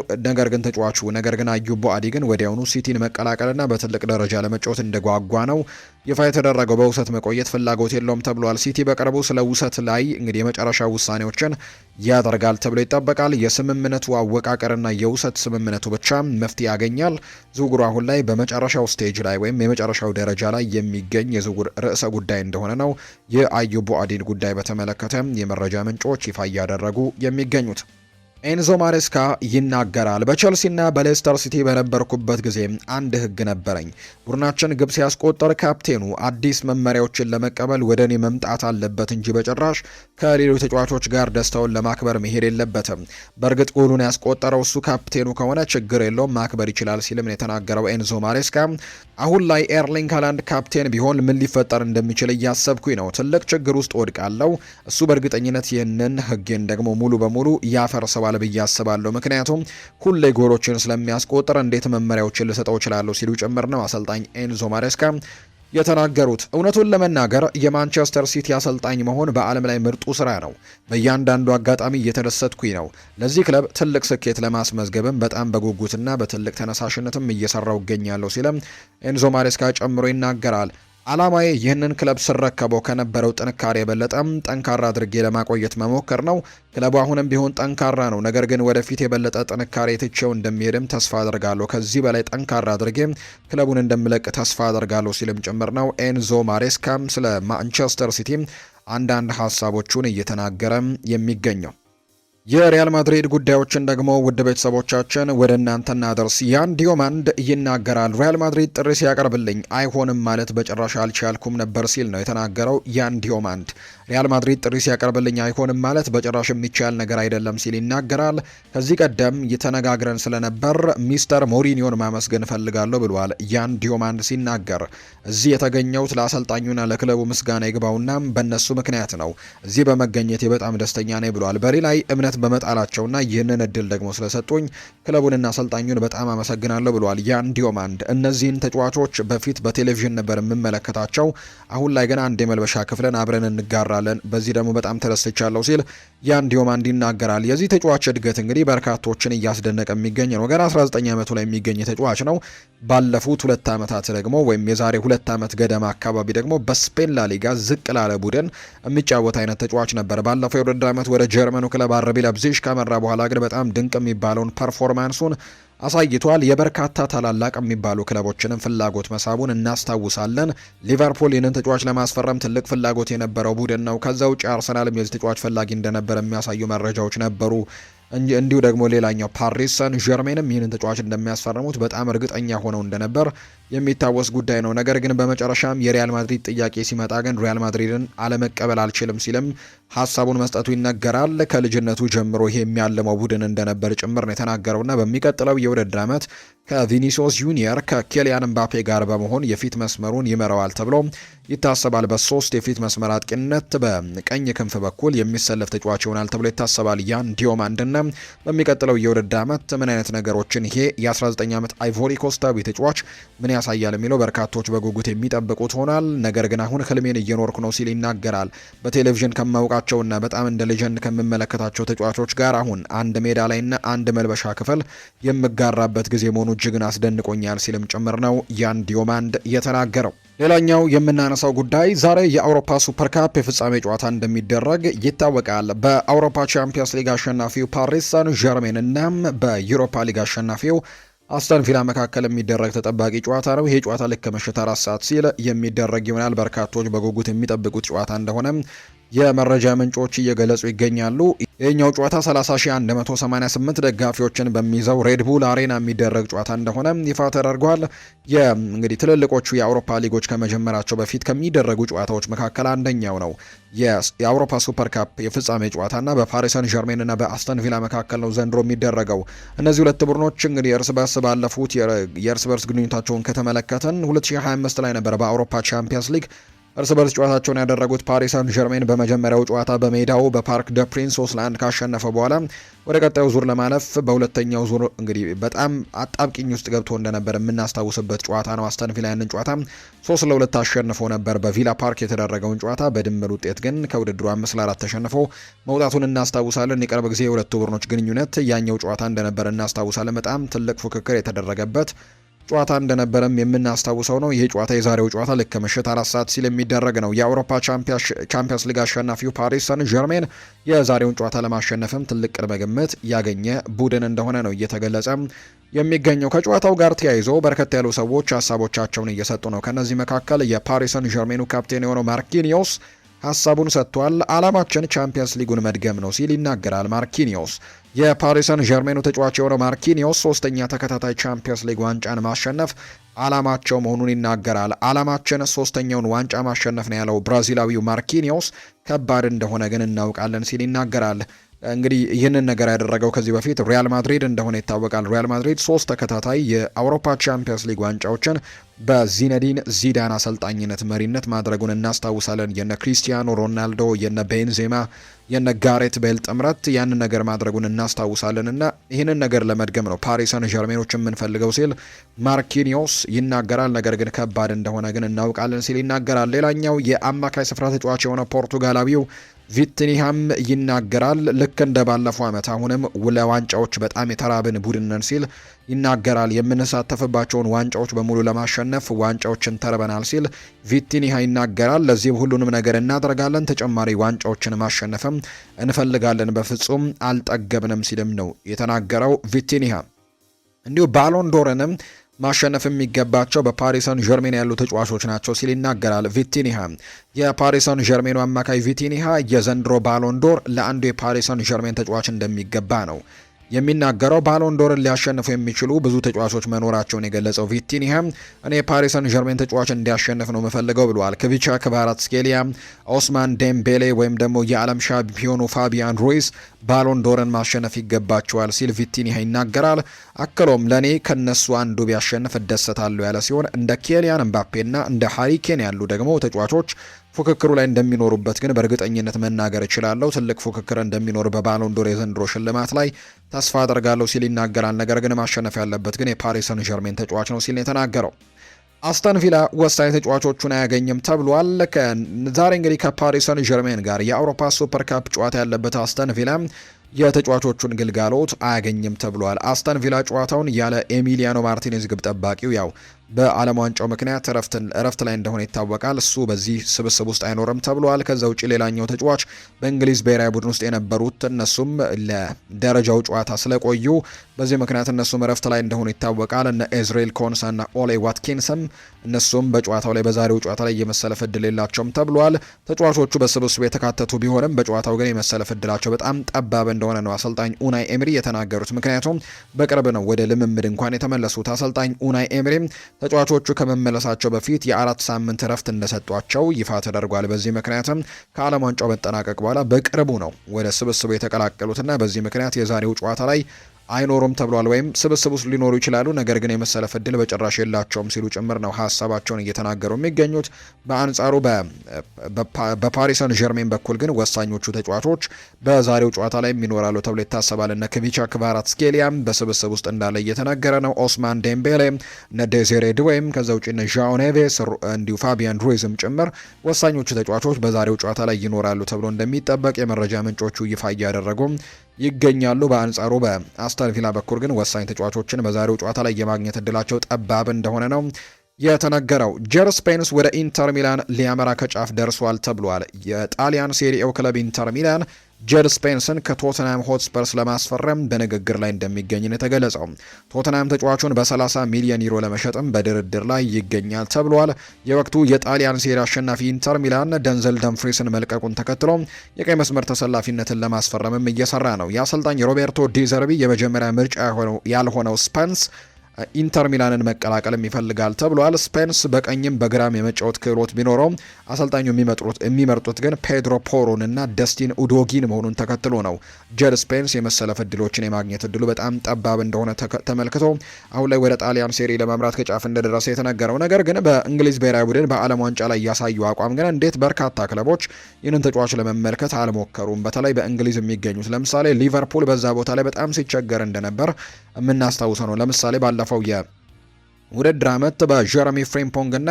ነገር ግን አዩብ ቡአዲ ግን ወዲያውኑ ሲቲን መቀላቀልና በትልቅ ደረጃ ለመጫወት እንደጓጓ ነው ይፋ የተደረገው። በውሰት መቆየት ፍላጎት የለውም ተብሏል። ሲቲ በቅርቡ ስለ ውሰት ላይ እንግዲህ የመጨረሻ ውሳኔዎችን ያደርጋል ተብሎ ይጠበቃል። የስምምነቱ አወቃቀርና የውሰት ስምምነቱ ብቻ መፍትሄ ያገኛል። ዝውውሩ አሁን ላይ በመጨረሻው ስቴጅ ላይ ወይም የመጨረሻው ደረጃ ላይ የሚገኝ የዝውውር ርዕሰ ጉዳይ እንደሆነ ነው የአዩብ ቡአዲን ጉዳይ በተመለከተ የመረጃ ምንጮች ይፋ እያደረጉ የሚገኙት። ኤንዞ ማሬስካ ይናገራል። በቸልሲና በሌስተር ሲቲ በነበርኩበት ጊዜ አንድ ህግ ነበረኝ። ቡድናችን ግብ ሲያስቆጠር ካፕቴኑ አዲስ መመሪያዎችን ለመቀበል ወደ እኔ መምጣት አለበት እንጂ በጭራሽ ከሌሎች ተጫዋቾች ጋር ደስታውን ለማክበር መሄድ የለበትም። በእርግጥ ጎሉን ያስቆጠረው እሱ ካፕቴኑ ከሆነ ችግር የለውም ማክበር ይችላል ሲልም የተናገረው ኤንዞ ማሬስካ አሁን ላይ ኤርሊንግ ሃላንድ ካፕቴን ቢሆን ምን ሊፈጠር እንደሚችል እያሰብኩኝ ነው። ትልቅ ችግር ውስጥ ወድቃለሁ። እሱ በእርግጠኝነት ይህንን ህጌን ደግሞ ሙሉ በሙሉ ያፈርሰዋል ብዬ አስባለሁ። ምክንያቱም ሁሌ ጎሎችን ስለሚያስቆጥር እንዴት መመሪያዎችን ልሰጠው እችላለሁ ሲሉ ጭምር ነው አሰልጣኝ ኤንዞ ማሬስካ የተናገሩት። እውነቱን ለመናገር የማንቸስተር ሲቲ አሰልጣኝ መሆን በዓለም ላይ ምርጡ ስራ ነው። በእያንዳንዱ አጋጣሚ እየተደሰትኩኝ ነው። ለዚህ ክለብ ትልቅ ስኬት ለማስመዝገብም በጣም በጉጉትና በትልቅ ተነሳሽነትም እየሰራው እገኛለሁ ሲልም ኤንዞ ማሬስካ ጨምሮ ይናገራል። ዓላማዬ ይህንን ክለብ ስረከበው ከነበረው ጥንካሬ የበለጠም ጠንካራ አድርጌ ለማቆየት መሞከር ነው። ክለቡ አሁንም ቢሆን ጠንካራ ነው፣ ነገር ግን ወደፊት የበለጠ ጥንካሬ ትቼው እንደሚሄድም ተስፋ አደርጋለሁ። ከዚህ በላይ ጠንካራ አድርጌ ክለቡን እንደምለቅ ተስፋ አደርጋለሁ ሲልም ጭምር ነው ኤንዞ ማሬስካም ስለ ማንቸስተር ሲቲ አንዳንድ ሀሳቦቹን እየተናገረም የሚገኘው። የሪያል ማድሪድ ጉዳዮችን ደግሞ ውድ ቤተሰቦቻችን ወደ እናንተ እናደርስ። ያን ዲዮማንድ ይናገራል። ሪያል ማድሪድ ጥሪ ሲያቀርብልኝ አይሆንም ማለት በጭራሽ አልቻልኩም ነበር ሲል ነው የተናገረው ያን ዲዮማንድ። ሪያል ማድሪድ ጥሪ ሲያቀርብልኝ አይሆንም ማለት በጭራሽ የሚቻል ነገር አይደለም ሲል ይናገራል። ከዚህ ቀደም የተነጋግረን ስለነበር ሚስተር ሞሪኒዮን ማመስገን እፈልጋለሁ ብሏል ያን ዲዮማንድ ሲናገር። እዚህ የተገኘሁት ለአሰልጣኙና ለክለቡ ምስጋና ይግባውና በእነሱ ምክንያት ነው። እዚህ በመገኘቴ በጣም ደስተኛ ነኝ ብሏል። በሪ ላይ እምነት በመጣላቸውና ይህንን እድል ደግሞ ስለሰጡኝ ክለቡንና አሰልጣኙን በጣም አመሰግናለሁ ብሏል ያን ዲዮማንድ። እነዚህን ተጫዋቾች በፊት በቴሌቪዥን ነበር የምመለከታቸው፣ አሁን ላይ ግን አንድ የመልበሻ ክፍልን አብረን እንጋራለን እንጀምራለን። በዚህ ደግሞ በጣም ተደስቻለሁ ሲል ያን ዲዮማንድ ይናገራል። የዚህ ተጫዋች እድገት እንግዲህ በርካቶችን እያስደነቀ የሚገኝ ነው። ገና 19 ዓመቱ ላይ የሚገኝ ተጫዋች ነው። ባለፉት 2 ዓመታት ደግሞ ወይም የዛሬ 2 ዓመት ገደማ አካባቢ ደግሞ በስፔን ላሊጋ ዝቅ ላለ ቡድን የሚጫወት አይነት ተጫዋች ነበር። ባለፈው የውድድር ዓመት ወደ ጀርመኑ ክለብ አርቢ ላይፕዚግ ካመራ በኋላ ግን በጣም ድንቅ የሚባለውን ፐርፎርማንሱን አሳይቷል። የበርካታ ታላላቅ የሚባሉ ክለቦችንም ፍላጎት መሳቡን እናስታውሳለን። ሊቨርፑል ይህንን ተጫዋች ለማስፈረም ትልቅ ፍላጎት የነበረው ቡድን ነው። ከዛ ውጭ አርሰናልም የዚህ ተጫዋች ፈላጊ እንደነበር የሚያሳዩ መረጃዎች ነበሩ። እንዲሁ ደግሞ ሌላኛው ፓሪስ ሰን ዠርሜንም ይህንን ተጫዋች እንደሚያስፈርሙት በጣም እርግጠኛ ሆነው እንደነበር የሚታወስ ጉዳይ ነው። ነገር ግን በመጨረሻም የሪያል ማድሪድ ጥያቄ ሲመጣ ግን ሪያል ማድሪድን አለመቀበል አልችልም ሲልም ሀሳቡን መስጠቱ ይነገራል። ከልጅነቱ ጀምሮ ይሄ የሚያልመው ቡድን እንደነበር ጭምር ነው የተናገረውና በሚቀጥለው የውድድር ዓመት ከቪኒሲዮስ ጁኒየር ከኬሊያን ምባፔ ጋር በመሆን የፊት መስመሩን ይመራዋል ተብሎ ይታሰባል። በ3 የፊት መስመር አጥቂነት በቀኝ ክንፍ በኩል የሚሰለፍ ተጫዋች ይሆናል ተብሎ ይታሰባል። ያን ዲዮማንድና በሚቀጥለው የውድድር ዓመት ምን አይነት ነገሮችን ይሄ የ19 ዓመት አይቮሪ ኮስታዊ ተጫዋች ምን ያሳያል የሚለው በርካቶች በጉጉት የሚጠብቁት ሆናል። ነገር ግን አሁን ህልሜን እየኖርኩ ነው ሲል ይናገራል። በቴሌቪዥን ከማውቃቸውና በጣም እንደ ሌጀንድ ከምመለከታቸው ተጫዋቾች ጋር አሁን አንድ ሜዳ ላይና አንድ መልበሻ ክፍል የምጋራበት ጊዜ መሆኑ እጅግን አስደንቆኛል ሲልም ጭምር ነው ያን ዲዮማንድ የተናገረው። ሌላኛው የምናነሳው ጉዳይ ዛሬ የአውሮፓ ሱፐር ካፕ የፍጻሜ ጨዋታ እንደሚደረግ ይታወቃል። በአውሮፓ ቻምፒየንስ ሊግ አሸናፊው ፓሪስ ሳን ዠርሜን እና በዩሮፓ ሊግ አሸናፊው አስተን ቪላ መካከል የሚደረግ ተጠባቂ ጨዋታ ነው። ይሄ ጨዋታ ልክ ከምሽት 4 ሰዓት ሲል የሚደረግ ይሆናል። በርካቶች በጉጉት የሚጠብቁት ጨዋታ እንደሆነ የመረጃ ምንጮች እየገለጹ ይገኛሉ። ይህኛው ጨዋታ 30,188 ደጋፊዎችን በሚይዘው ሬድቡል አሬና የሚደረግ ጨዋታ እንደሆነ ይፋ ተደርጓል። እንግዲህ ትልልቆቹ የአውሮፓ ሊጎች ከመጀመራቸው በፊት ከሚደረጉ ጨዋታዎች መካከል አንደኛው ነው የአውሮፓ ሱፐር ካፕ የፍጻሜ ጨዋታና በፓሪስ ሰን ዠርሜን እና በአስተን ቪላ መካከል ነው ዘንድሮ የሚደረገው። እነዚህ ሁለት ቡድኖች እንግዲህ እርስ በርስ ባለፉት የእርስ በርስ ግንኙነታቸውን ከተመለከተን 2025 ላይ ነበር በአውሮፓ ቻምፒየንስ ሊግ እርስ በርስ ጨዋታቸውን ያደረጉት። ፓሪስ ሳን ዠርሜን በመጀመሪያው ጨዋታ በሜዳው በፓርክ ደ ፕሪንስ 3-1 ካሸነፈ በኋላ ወደ ቀጣዩ ዙር ለማለፍ በሁለተኛው ዙር እንግዲህ በጣም አጣብቂኝ ውስጥ ገብቶ እንደነበር የምናስታውስበት ጨዋታ ነው። አስተን ቪላ ያንን ጨዋታ 3-2 አሸንፎ ነበር በቪላ ፓርክ የተደረገውን ጨዋታ። በድምር ውጤት ግን ከውድድሩ 5-4 ተሸንፎ መውጣቱን እናስታውሳለን። የቅርብ ጊዜ የሁለቱ ቡድኖች ግንኙነት ያኛው ጨዋታ እንደነበር እናስታውሳለን። በጣም ትልቅ ፉክክር የተደረገበት ጨዋታ እንደነበረም የምናስታውሰው ነው። ይህ ጨዋታ የዛሬው ጨዋታ ልክ ምሽት 4 ሰዓት ሲል የሚደረግ ነው። የአውሮፓ ቻምፒየንስ ሊግ አሸናፊው ፓሪስ ሰን ዠርሜን የዛሬውን ጨዋታ ለማሸነፍም ትልቅ ቅድመ ግምት ያገኘ ቡድን እንደሆነ ነው እየተገለጸ የሚገኘው። ከጨዋታው ጋር ተያይዞ በርከት ያሉ ሰዎች ሀሳቦቻቸውን እየሰጡ ነው። ከነዚህ መካከል የፓሪስ ሰን ዠርሜኑ ካፕቴን የሆነው ማርኪኒዮስ ሀሳቡን ሰጥቷል። አላማችን ቻምፒየንስ ሊጉን መድገም ነው ሲል ይናገራል ማርኪኒዮስ። የፓሪስ ሰን ዠርሜኑ ተጫዋች የሆነው ማርኪኒዮስ 3ኛ ተከታታይ ቻምፒየንስ ሊግ ዋንጫን ማሸነፍ አላማቸው መሆኑን ይናገራል። አላማችን 3ኛውን ዋንጫ ማሸነፍ ነው ያለው ብራዚላዊው ማርኪኒዮስ። ከባድ እንደሆነ ግን እናውቃለን ሲል ይናገራል። እንግዲህ ይህንን ነገር ያደረገው ከዚህ በፊት ሪያል ማድሪድ እንደሆነ ይታወቃል። ሪያል ማድሪድ 3 ተከታታይ የአውሮፓ ቻምፒየንስ ሊግ ዋንጫዎችን በዚነዲን ዚዳን አሰልጣኝነት መሪነት ማድረጉን እናስታውሳለን። የነ ክሪስቲያኖ ሮናልዶ፣ የነ ቤንዜማ፣ የነ ጋሬት ቤል ጥምረት ያንን ነገር ማድረጉን እናስታውሳለን እና ይህንን ነገር ለመድገም ነው ፓሪስ ሰን ዠርሜኖች የምንፈልገው ሲል ማርኪኒዮስ ይናገራል። ነገር ግን ከባድ እንደሆነ ግን እናውቃለን ሲል ይናገራል። ሌላኛው የአማካይ ስፍራ ተጫዋች የሆነ ፖርቱጋላዊው ቪትኒሃም ይናገራል። ልክ እንደ ባለፈው ዓመት አሁንም ለዋንጫዎች በጣም የተራብን ቡድን ነን ሲል ይናገራል። የምንሳተፍባቸውን ዋንጫዎች በሙሉ ለማሸነፍ ዋንጫዎችን ተርበናል ሲል ቪትኒሃ ይናገራል። ለዚህም ሁሉንም ነገር እናደርጋለን፣ ተጨማሪ ዋንጫዎችን ማሸነፍም እንፈልጋለን፣ በፍጹም አልጠገብንም ሲልም ነው የተናገረው ቪትኒሃ። እንዲሁ ባሎንዶርንም ማሸነፍ የሚገባቸው በፓሪስ ሰን ዠርሜን ያሉ ተጫዋቾች ናቸው ሲል ይናገራል ቪቲኒሃ። የፓሪስ ሰን ዠርሜኑ አማካይ ቪቲኒሃ የዘንድሮ ባሎንዶር ለአንዱ የፓሪስ ሰን ዠርሜን ተጫዋች እንደሚገባ ነው የሚናገረው። ባሎንዶርን ሊያሸንፉ የሚችሉ ብዙ ተጫዋቾች መኖራቸውን የገለጸው ቪቲኒሃ እኔ የፓሪስ ሰን ዠርሜን ተጫዋች እንዲያሸንፍ ነው የምፈልገው ብለዋል። ክቪቻ፣ ክቫራትስኬሊያ፣ ኦስማን ዴምቤሌ ወይም ደግሞ የዓለም ሻምፒዮኑ ፋቢያን ሩይስ ባሎንዶርን ማሸነፍ ይገባቸዋል ሲል ቪቲኒሃ ይናገራል። አክሎም ለእኔ ከነሱ አንዱ ቢያሸንፍ እደሰታለሁ ያለ ሲሆን እንደ ኬሊያን ምባፔና እንደ ሃሪኬን ያሉ ደግሞ ተጫዋቾች ፉክክሩ ላይ እንደሚኖሩበት ግን በእርግጠኝነት መናገር እችላለሁ። ትልቅ ፉክክር እንደሚኖር በባሎንዶር የዘንድሮ ሽልማት ላይ ተስፋ አደርጋለሁ ሲል ይናገራል። ነገር ግን ማሸነፍ ያለበት ግን የፓሪስ ሰን ዠርሜን ተጫዋች ነው ሲል የተናገረው። አስተን ቪላ ወሳኝ ተጫዋቾቹን አያገኝም ተብሏል። ዛሬ እንግዲህ ከፓሪስ ሰን ዠርሜን ጋር የአውሮፓ ሱፐር ካፕ ጨዋታ ያለበት አስተን ቪላ የተጫዋቾቹን ግልጋሎት አያገኝም ተብሏል። አስተን ቪላ ጨዋታውን ያለ ኤሚሊያኖ ማርቲኔዝ ግብ ጠባቂው ያው በዓለም ዋንጫው ምክንያት እረፍት ላይ እንደሆነ ይታወቃል። እሱ በዚህ ስብስብ ውስጥ አይኖርም ተብሏል። ከዛ ውጭ ሌላኛው ተጫዋች በእንግሊዝ ብሔራዊ ቡድን ውስጥ የነበሩት እነሱም ለደረጃው ጨዋታ ስለቆዩ በዚህ ምክንያት እነሱም እረፍት ላይ እንደሆኑ ይታወቃል። እነ ኤዝሬል ኮንሳ እና ኦሌ ዋትኪንስም እነሱም በጨዋታው ላይ በዛሬው ጨዋታ ላይ የመሰለፍ እድል የላቸውም ተብሏል። ተጫዋቾቹ በስብስቡ የተካተቱ ቢሆንም በጨዋታው ግን የመሰለፍ እድላቸው በጣም ጠባብ እንደሆነ ነው አሰልጣኝ ኡናይ ኤምሪ የተናገሩት። ምክንያቱም በቅርብ ነው ወደ ልምምድ እንኳን የተመለሱት አሰልጣኝ ኡናይ ኤምሪ ተጫዋቾቹ ከመመለሳቸው በፊት የ4 ሳምንት እረፍት እንደሰጧቸው ይፋ ተደርጓል። በዚህ ምክንያትም ከዓለም ዋንጫው መጠናቀቅ በኋላ በቅርቡ ነው ወደ ስብስቡ የተቀላቀሉትና በዚህ ምክንያት የዛሬው ጨዋታ ላይ አይኖሩም ተብሏል። ወይም ስብስብ ውስጥ ሊኖሩ ይችላሉ፣ ነገር ግን የመሰለፍ እድል በጭራሽ የላቸውም ሲሉ ጭምር ነው ሀሳባቸውን እየተናገሩ የሚገኙት። በአንጻሩ በፓሪስ ሰን ዠርሜን በኩል ግን ወሳኞቹ ተጫዋቾች በዛሬው ጨዋታ ላይ ይኖራሉ ተብሎ ይታሰባል። እነ ክቪቻ ክቫራትስኬሊያም በስብስብ ውስጥ እንዳለ እየተነገረ ነው። ኦስማን ዴምቤሌ፣ እነ ዴዚሬ ድዌይም፣ ከዛ ውጭ እነ ዣኦ ኔቬስ እንዲሁ ፋቢያን ሩይዝም ጭምር ወሳኞቹ ተጫዋቾች በዛሬው ጨዋታ ላይ ይኖራሉ ተብሎ እንደሚጠበቅ የመረጃ ምንጮቹ ይፋ እያደረጉ ይገኛሉ። በአንጻሩ በአስተን ቪላ በኩል ግን ወሳኝ ተጫዋቾችን በዛሬው ጨዋታ ላይ የማግኘት እድላቸው ጠባብ እንደሆነ ነው የተነገረው። ጀር ስፔንስ ወደ ኢንተር ሚላን ሊያመራ ከጫፍ ደርሷል ተብሏል። የጣሊያን ሴሪኤው ክለብ ኢንተር ሚላን ጀር ስፔንስን ከቶተንሃም ሆትስፐርስ ለማስፈረም በንግግር ላይ እንደሚገኝ ነው የተገለጸው። ቶተንሃም ተጫዋቹን በ30 ሚሊዮን ዩሮ ለመሸጥም በድርድር ላይ ይገኛል ተብሏል። የወቅቱ የጣሊያን ሴሪ አሸናፊ ኢንተር ሚላን ደንዘል ደምፍሪስን መልቀቁን ተከትሎ የቀይ መስመር ተሰላፊነትን ለማስፈረምም እየሰራ ነው። የአሰልጣኝ ሮቤርቶ ዲዘርቢ የመጀመሪያ ምርጫ ያልሆነው ስፔንስ ኢንተር ሚላንን መቀላቀልም ይፈልጋል ተብሏል። ስፔንስ በቀኝም በግራም የመጫወት ክህሎት ቢኖረውም አሰልጣኙ የሚመርጡት ግን ፔድሮ ፖሮን እና ደስቲን ኡዶጊን መሆኑን ተከትሎ ነው ጀር ስፔንስ የመሰለፍ እድሎችን የማግኘት እድሉ በጣም ጠባብ እንደሆነ ተመልክቶ አሁን ላይ ወደ ጣሊያን ሴሪ ለማምራት ከጫፍ እንደደረሰ የተነገረው። ነገር ግን በእንግሊዝ ብሔራዊ ቡድን በዓለም ዋንጫ ላይ ያሳዩ አቋም ግን እንዴት በርካታ ክለቦች ይህንን ተጫዋች ለመመልከት አልሞከሩም። በተለይ በእንግሊዝ የሚገኙት ለምሳሌ ሊቨርፑል በዛ ቦታ ላይ በጣም ሲቸገር እንደነበር የምናስታውሰው ነው። ለምሳሌ ባለፈው የውድድር ዓመት በጀረሚ ፍሪምፖንግ እና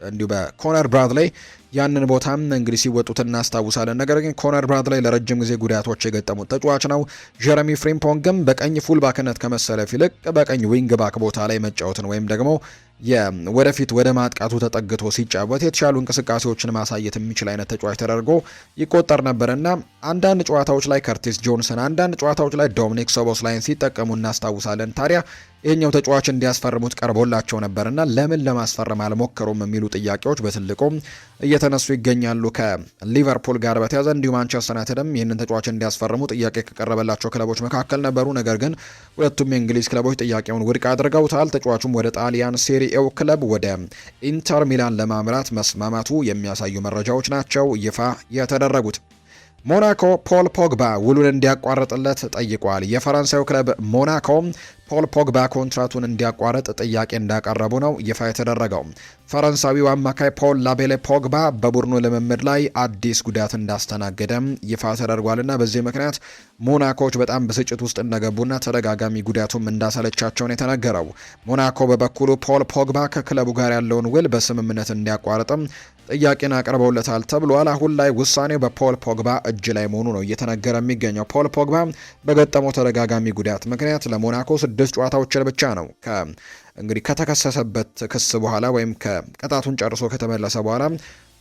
እንዲሁ በኮነር ብራድሌይ ያንን ቦታም እንግዲህ ሲወጡት እናስታውሳለን። ነገር ግን ኮነር ብራድሌይ ለረጅም ጊዜ ጉዳቶች የገጠሙት ተጫዋች ነው። ጀረሚ ፍሪምፖንግም በቀኝ ፉል ባክነት ከመሰለፍ ይልቅ በቀኝ ዊንግ ባክ ቦታ ላይ መጫወትን ወይም ደግሞ ወደፊት ወደ ማጥቃቱ ተጠግቶ ሲጫወት የተሻሉ እንቅስቃሴዎችን ማሳየት የሚችል አይነት ተጫዋች ተደርጎ ይቆጠር ነበርና አንዳንድ ጨዋታዎች ላይ ከርቲስ ጆንሰን፣ አንዳንድ ጨዋታዎች ላይ ዶሚኒክ ሶቦስላይን ሲጠቀሙ እናስታውሳለን። ታዲያ ይህኛው ተጫዋች እንዲያስፈርሙት ቀርቦላቸው ነበርና ለምን ለማስፈረም አልሞከሩም የሚሉ ጥያቄዎች በትልቁ እየተነሱ ይገኛሉ ከሊቨርፑል ጋር በተያዘ። እንዲሁ ማንቸስተር ዩናይትድም ይህንን ተጫዋች እንዲያስፈርሙ ጥያቄ ከቀረበላቸው ክለቦች መካከል ነበሩ። ነገር ግን ሁለቱም የእንግሊዝ ክለቦች ጥያቄውን ውድቅ አድርገውታል። ተጫዋቹም ወደ ጣሊያን ሴሪኤው ክለብ ወደ ኢንተር ሚላን ለማምራት መስማማቱ የሚያሳዩ መረጃዎች ናቸው ይፋ የተደረጉት። ሞናኮ ፖል ፖግባ ውሉን እንዲያቋርጥለት ጠይቋል። የፈረንሳዩ ክለብ ሞናኮ ፖል ፖግባ ኮንትራቱን እንዲያቋርጥ ጥያቄ እንዳቀረቡ ነው ይፋ የተደረገው። ፈረንሳዊው አማካይ ፖል ላቤሌ ፖግባ በቡድኑ ልምምድ ላይ አዲስ ጉዳት እንዳስተናገደም ይፋ ተደርጓልና በዚህ ምክንያት ሞናኮች በጣም ብስጭት ውስጥ እንደገቡና ተደጋጋሚ ጉዳቱም እንዳሰለቻቸውን የተነገረው። ሞናኮ በበኩሉ ፖል ፖግባ ከክለቡ ጋር ያለውን ውል በስምምነት እንዲያቋርጥም ጥያቄን አቅርበውለታል ተብሏል። አሁን ላይ ውሳኔው በፖል ፖግባ እጅ ላይ መሆኑ ነው እየተነገረ የሚገኘው። ፖል ፖግባ በገጠመው ተደጋጋሚ ጉዳት ምክንያት ለሞናኮ 6 ጨዋታዎችን ብቻ ነው እንግዲህ ከተከሰሰበት ክስ በኋላ ወይም ከቅጣቱን ጨርሶ ከተመለሰ በኋላ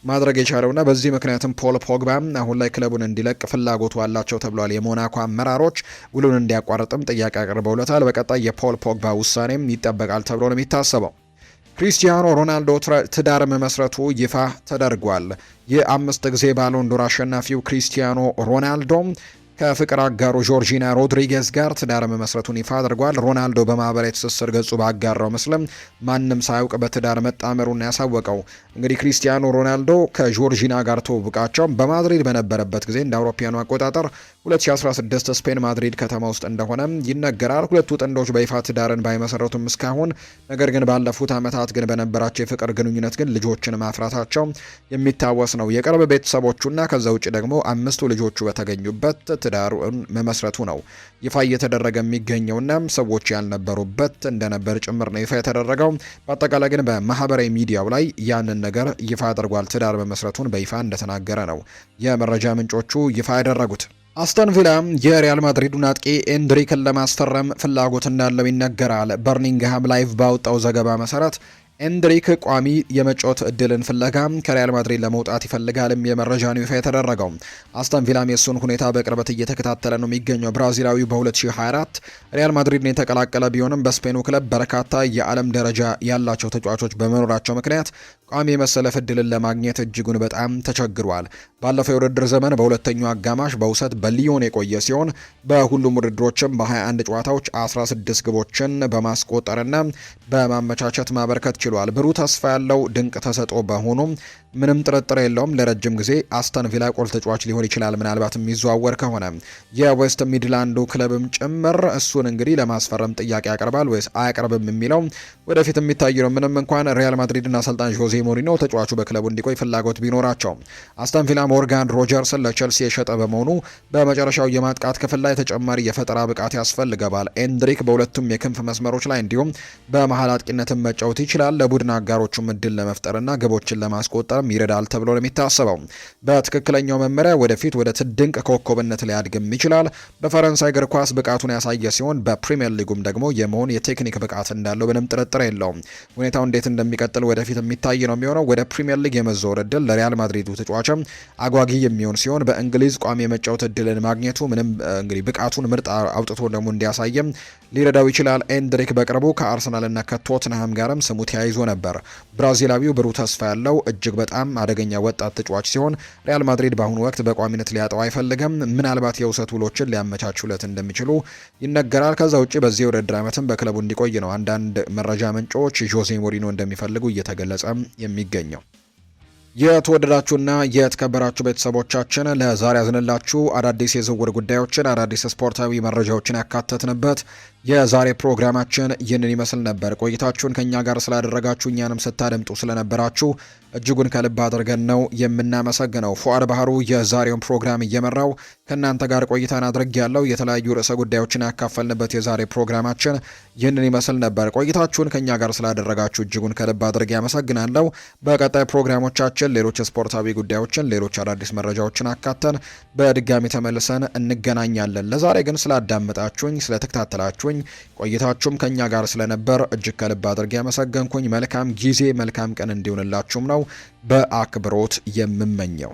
ማድረግ የቻለውና በዚህ ምክንያትም ፖል ፖግባ አሁን ላይ ክለቡን እንዲለቅ ፍላጎቱ አላቸው ተብሏል። የሞናኮ አመራሮች ውሉን እንዲያቋርጥም ጥያቄ አቅርበውለታል። በቀጣይ የፖል ፖግባ ውሳኔም ይጠበቃል ተብሎ ነው የሚታሰበው። ክሪስቲያኖ ሮናልዶ ትዳር መመስረቱ ይፋ ተደርጓል። የ5 ጊዜ ባሎን ዶር አሸናፊው ክሪስቲያኖ ሮናልዶ ከፍቅር አጋሩ ጆርጂና ሮድሪጌዝ ጋር ትዳር መመስረቱን ይፋ አድርጓል። ሮናልዶ በማህበራዊ ትስስር ገጹ ባጋራው ምስልም ማንም ሳያውቅ በትዳር መጣመሩን ያሳወቀው እንግዲህ ክሪስቲያኖ ሮናልዶ ከጆርጂና ጋር ተዋውቃቸው በማድሪድ በነበረበት ጊዜ እንደ አውሮፓውያኑ አቆጣጠር 2016 ስፔን ማድሪድ ከተማ ውስጥ እንደሆነ ይነገራል። ሁለቱ ጥንዶች በይፋ ትዳርን ባይመሰረቱም እስካሁን ነገር ግን ባለፉት ዓመታት ግን በነበራቸው የፍቅር ግንኙነት ግን ልጆችን ማፍራታቸው የሚታወስ ነው። የቅርብ ቤተሰቦቹና ከዛ ውጭ ደግሞ 5 ልጆቹ በተገኙበት ትዳሩን መመስረቱ ነው ይፋ እየተደረገ የሚገኘውና ሰዎች ያልነበሩበት እንደነበር ጭምር ነው ይፋ የተደረገው። በአጠቃላይ ግን በማህበራዊ ሚዲያው ላይ ያንን ነገር ይፋ አድርጓል። ትዳር መመስረቱን በይፋ እንደተናገረ ነው የመረጃ ምንጮቹ ይፋ ያደረጉት። አስተን ቪላ የሪያል ማድሪዱን አጥቂ ኤንድሪክን ለማስፈረም ፍላጎት እንዳለው ይነገራል። በርሚንግሃም ላይቭ ባወጣው ዘገባ መሰረት ኤንድሪክ ቋሚ የመጫወት እድልን ፍለጋ ከሪያል ማድሪድ ለመውጣት ይፈልጋልም የመረጃ ነው ይፋ የተደረገው። አስተን ቪላም የሱን ሁኔታ በቅርበት እየተከታተለ ነው የሚገኘው። ብራዚላዊው በ2024 ሪያል ማድሪድን የተቀላቀለ ቢሆንም በስፔኑ ክለብ በርካታ የዓለም ደረጃ ያላቸው ተጫዋቾች በመኖራቸው ምክንያት ቋሚ የመሰለፍ እድልን ለማግኘት እጅጉን በጣም ተቸግሯል። ባለፈው የውድድር ዘመን በሁለተኛው አጋማሽ በውሰት በሊዮን የቆየ ሲሆን በሁሉም ውድድሮችም በ21 ጨዋታዎች 16 ግቦችን በማስቆጠርና በማመቻቸት ማበርከት ችሏል። ብሩህ ተስፋ ያለው ድንቅ ተሰጥኦ በሆኑም ምንም ጥርጥር የለውም ለረጅም ጊዜ አስተን ቪላ ቁልፍ ተጫዋች ሊሆን ይችላል፣ ምናልባት የሚዘዋወር ከሆነ። የዌስት ሚድላንዱ ክለብም ጭምር እሱን እንግዲህ ለማስፈረም ጥያቄ ያቀርባል ወይስ አያቀርብም የሚለው ወደፊት የሚታይ ነው። ምንም እንኳን ሪያል ማድሪድና አሰልጣኝ ጆዜ ሞሪኖ ተጫዋቹ በክለቡ እንዲቆይ ፍላጎት ቢኖራቸው፣ አስተን ቪላ ሞርጋን ሮጀርስን ለቸልሲ የሸጠ በመሆኑ በመጨረሻው የማጥቃት ክፍል ላይ ተጨማሪ የፈጠራ ብቃት ያስፈልገዋል። ኤንድሪክ በሁለቱም የክንፍ መስመሮች ላይ እንዲሁም በመሀል አጥቂነትን መጫወት ይችላል። ለቡድን አጋሮቹም እድል ለመፍጠርና ግቦችን ለማስቆጠር ይረዳል ተብሎ ነው የሚታሰበው። በትክክለኛው መመሪያ ወደፊት ወደ ድንቅ ኮከብነት ሊያድግም ይችላል። በፈረንሳይ እግር ኳስ ብቃቱን ያሳየ ሲሆን በፕሪሚየር ሊጉም ደግሞ የመሆን የቴክኒክ ብቃት እንዳለው ምንም ጥርጥር የለውም። ሁኔታው እንዴት እንደሚቀጥል ወደፊት የሚታይ ነው የሚሆነው። ወደ ፕሪሚየር ሊግ የመዘወር እድል ለሪያል ማድሪዱ ተጫዋችም አጓጊ የሚሆን ሲሆን በእንግሊዝ ቋሚ የመጫወት እድልን ማግኘቱ ምንም እንግዲህ ብቃቱን ምርጥ አውጥቶ ደግሞ እንዲያሳየም ሊረዳው ይችላል። ኤንድሪክ በቅርቡ ከአርሰናልና ከቶትንሃም ጋርም ስሙ ተያይዞ ነበር። ብራዚላዊው ብሩህ ተስፋ ያለው እጅግ በጣም አደገኛ ወጣት ተጫዋች ሲሆን ሪያል ማድሪድ በአሁኑ ወቅት በቋሚነት ሊያጠው አይፈልግም። ምናልባት የውሰት ውሎችን ሊያመቻቹለት እንደሚችሉ ይነገራል። ከዛ ውጭ በዚህ የውድድር ዓመትም በክለቡ እንዲቆይ ነው አንዳንድ መረጃ ምንጮች ጆዜ ሞሪኖ እንደሚፈልጉ እየተገለጸ የሚገኘው። የተወደዳችሁና የተከበራችሁ ቤተሰቦቻችን ለዛሬ ያዝንላችሁ አዳዲስ የዝውውር ጉዳዮችን አዳዲስ ስፖርታዊ መረጃዎችን ያካተትንበት የዛሬ ፕሮግራማችን ይህንን ይመስል ነበር። ቆይታችሁን ከኛ ጋር ስላደረጋችሁ እኛንም ስታደምጡ ስለነበራችሁ እጅጉን ከልብ አድርገን ነው የምናመሰግነው። ፉአድ ባህሩ የዛሬውን ፕሮግራም እየመራው ከእናንተ ጋር ቆይታን አድርጌያለሁ። የተለያዩ ርዕሰ ጉዳዮችን ያካፈልንበት የዛሬ ፕሮግራማችን ይህንን ይመስል ነበር። ቆይታችሁን ከኛ ጋር ስላደረጋችሁ እጅጉን ከልብ አድርጌ ያመሰግናለሁ። በቀጣይ ፕሮግራሞቻችን ሌሎች ስፖርታዊ ጉዳዮችን፣ ሌሎች አዳዲስ መረጃዎችን አካተን በድጋሚ ተመልሰን እንገናኛለን። ለዛሬ ግን ስላዳመጣችሁኝ፣ ስለተከታተላችሁኝ ቆይታችሁም ከኛ ጋር ስለነበር እጅግ ከልብ አድርጌ ያመሰገንኩኝ። መልካም ጊዜ መልካም ቀን እንዲሆንላችሁም ነው በአክብሮት የምመኘው።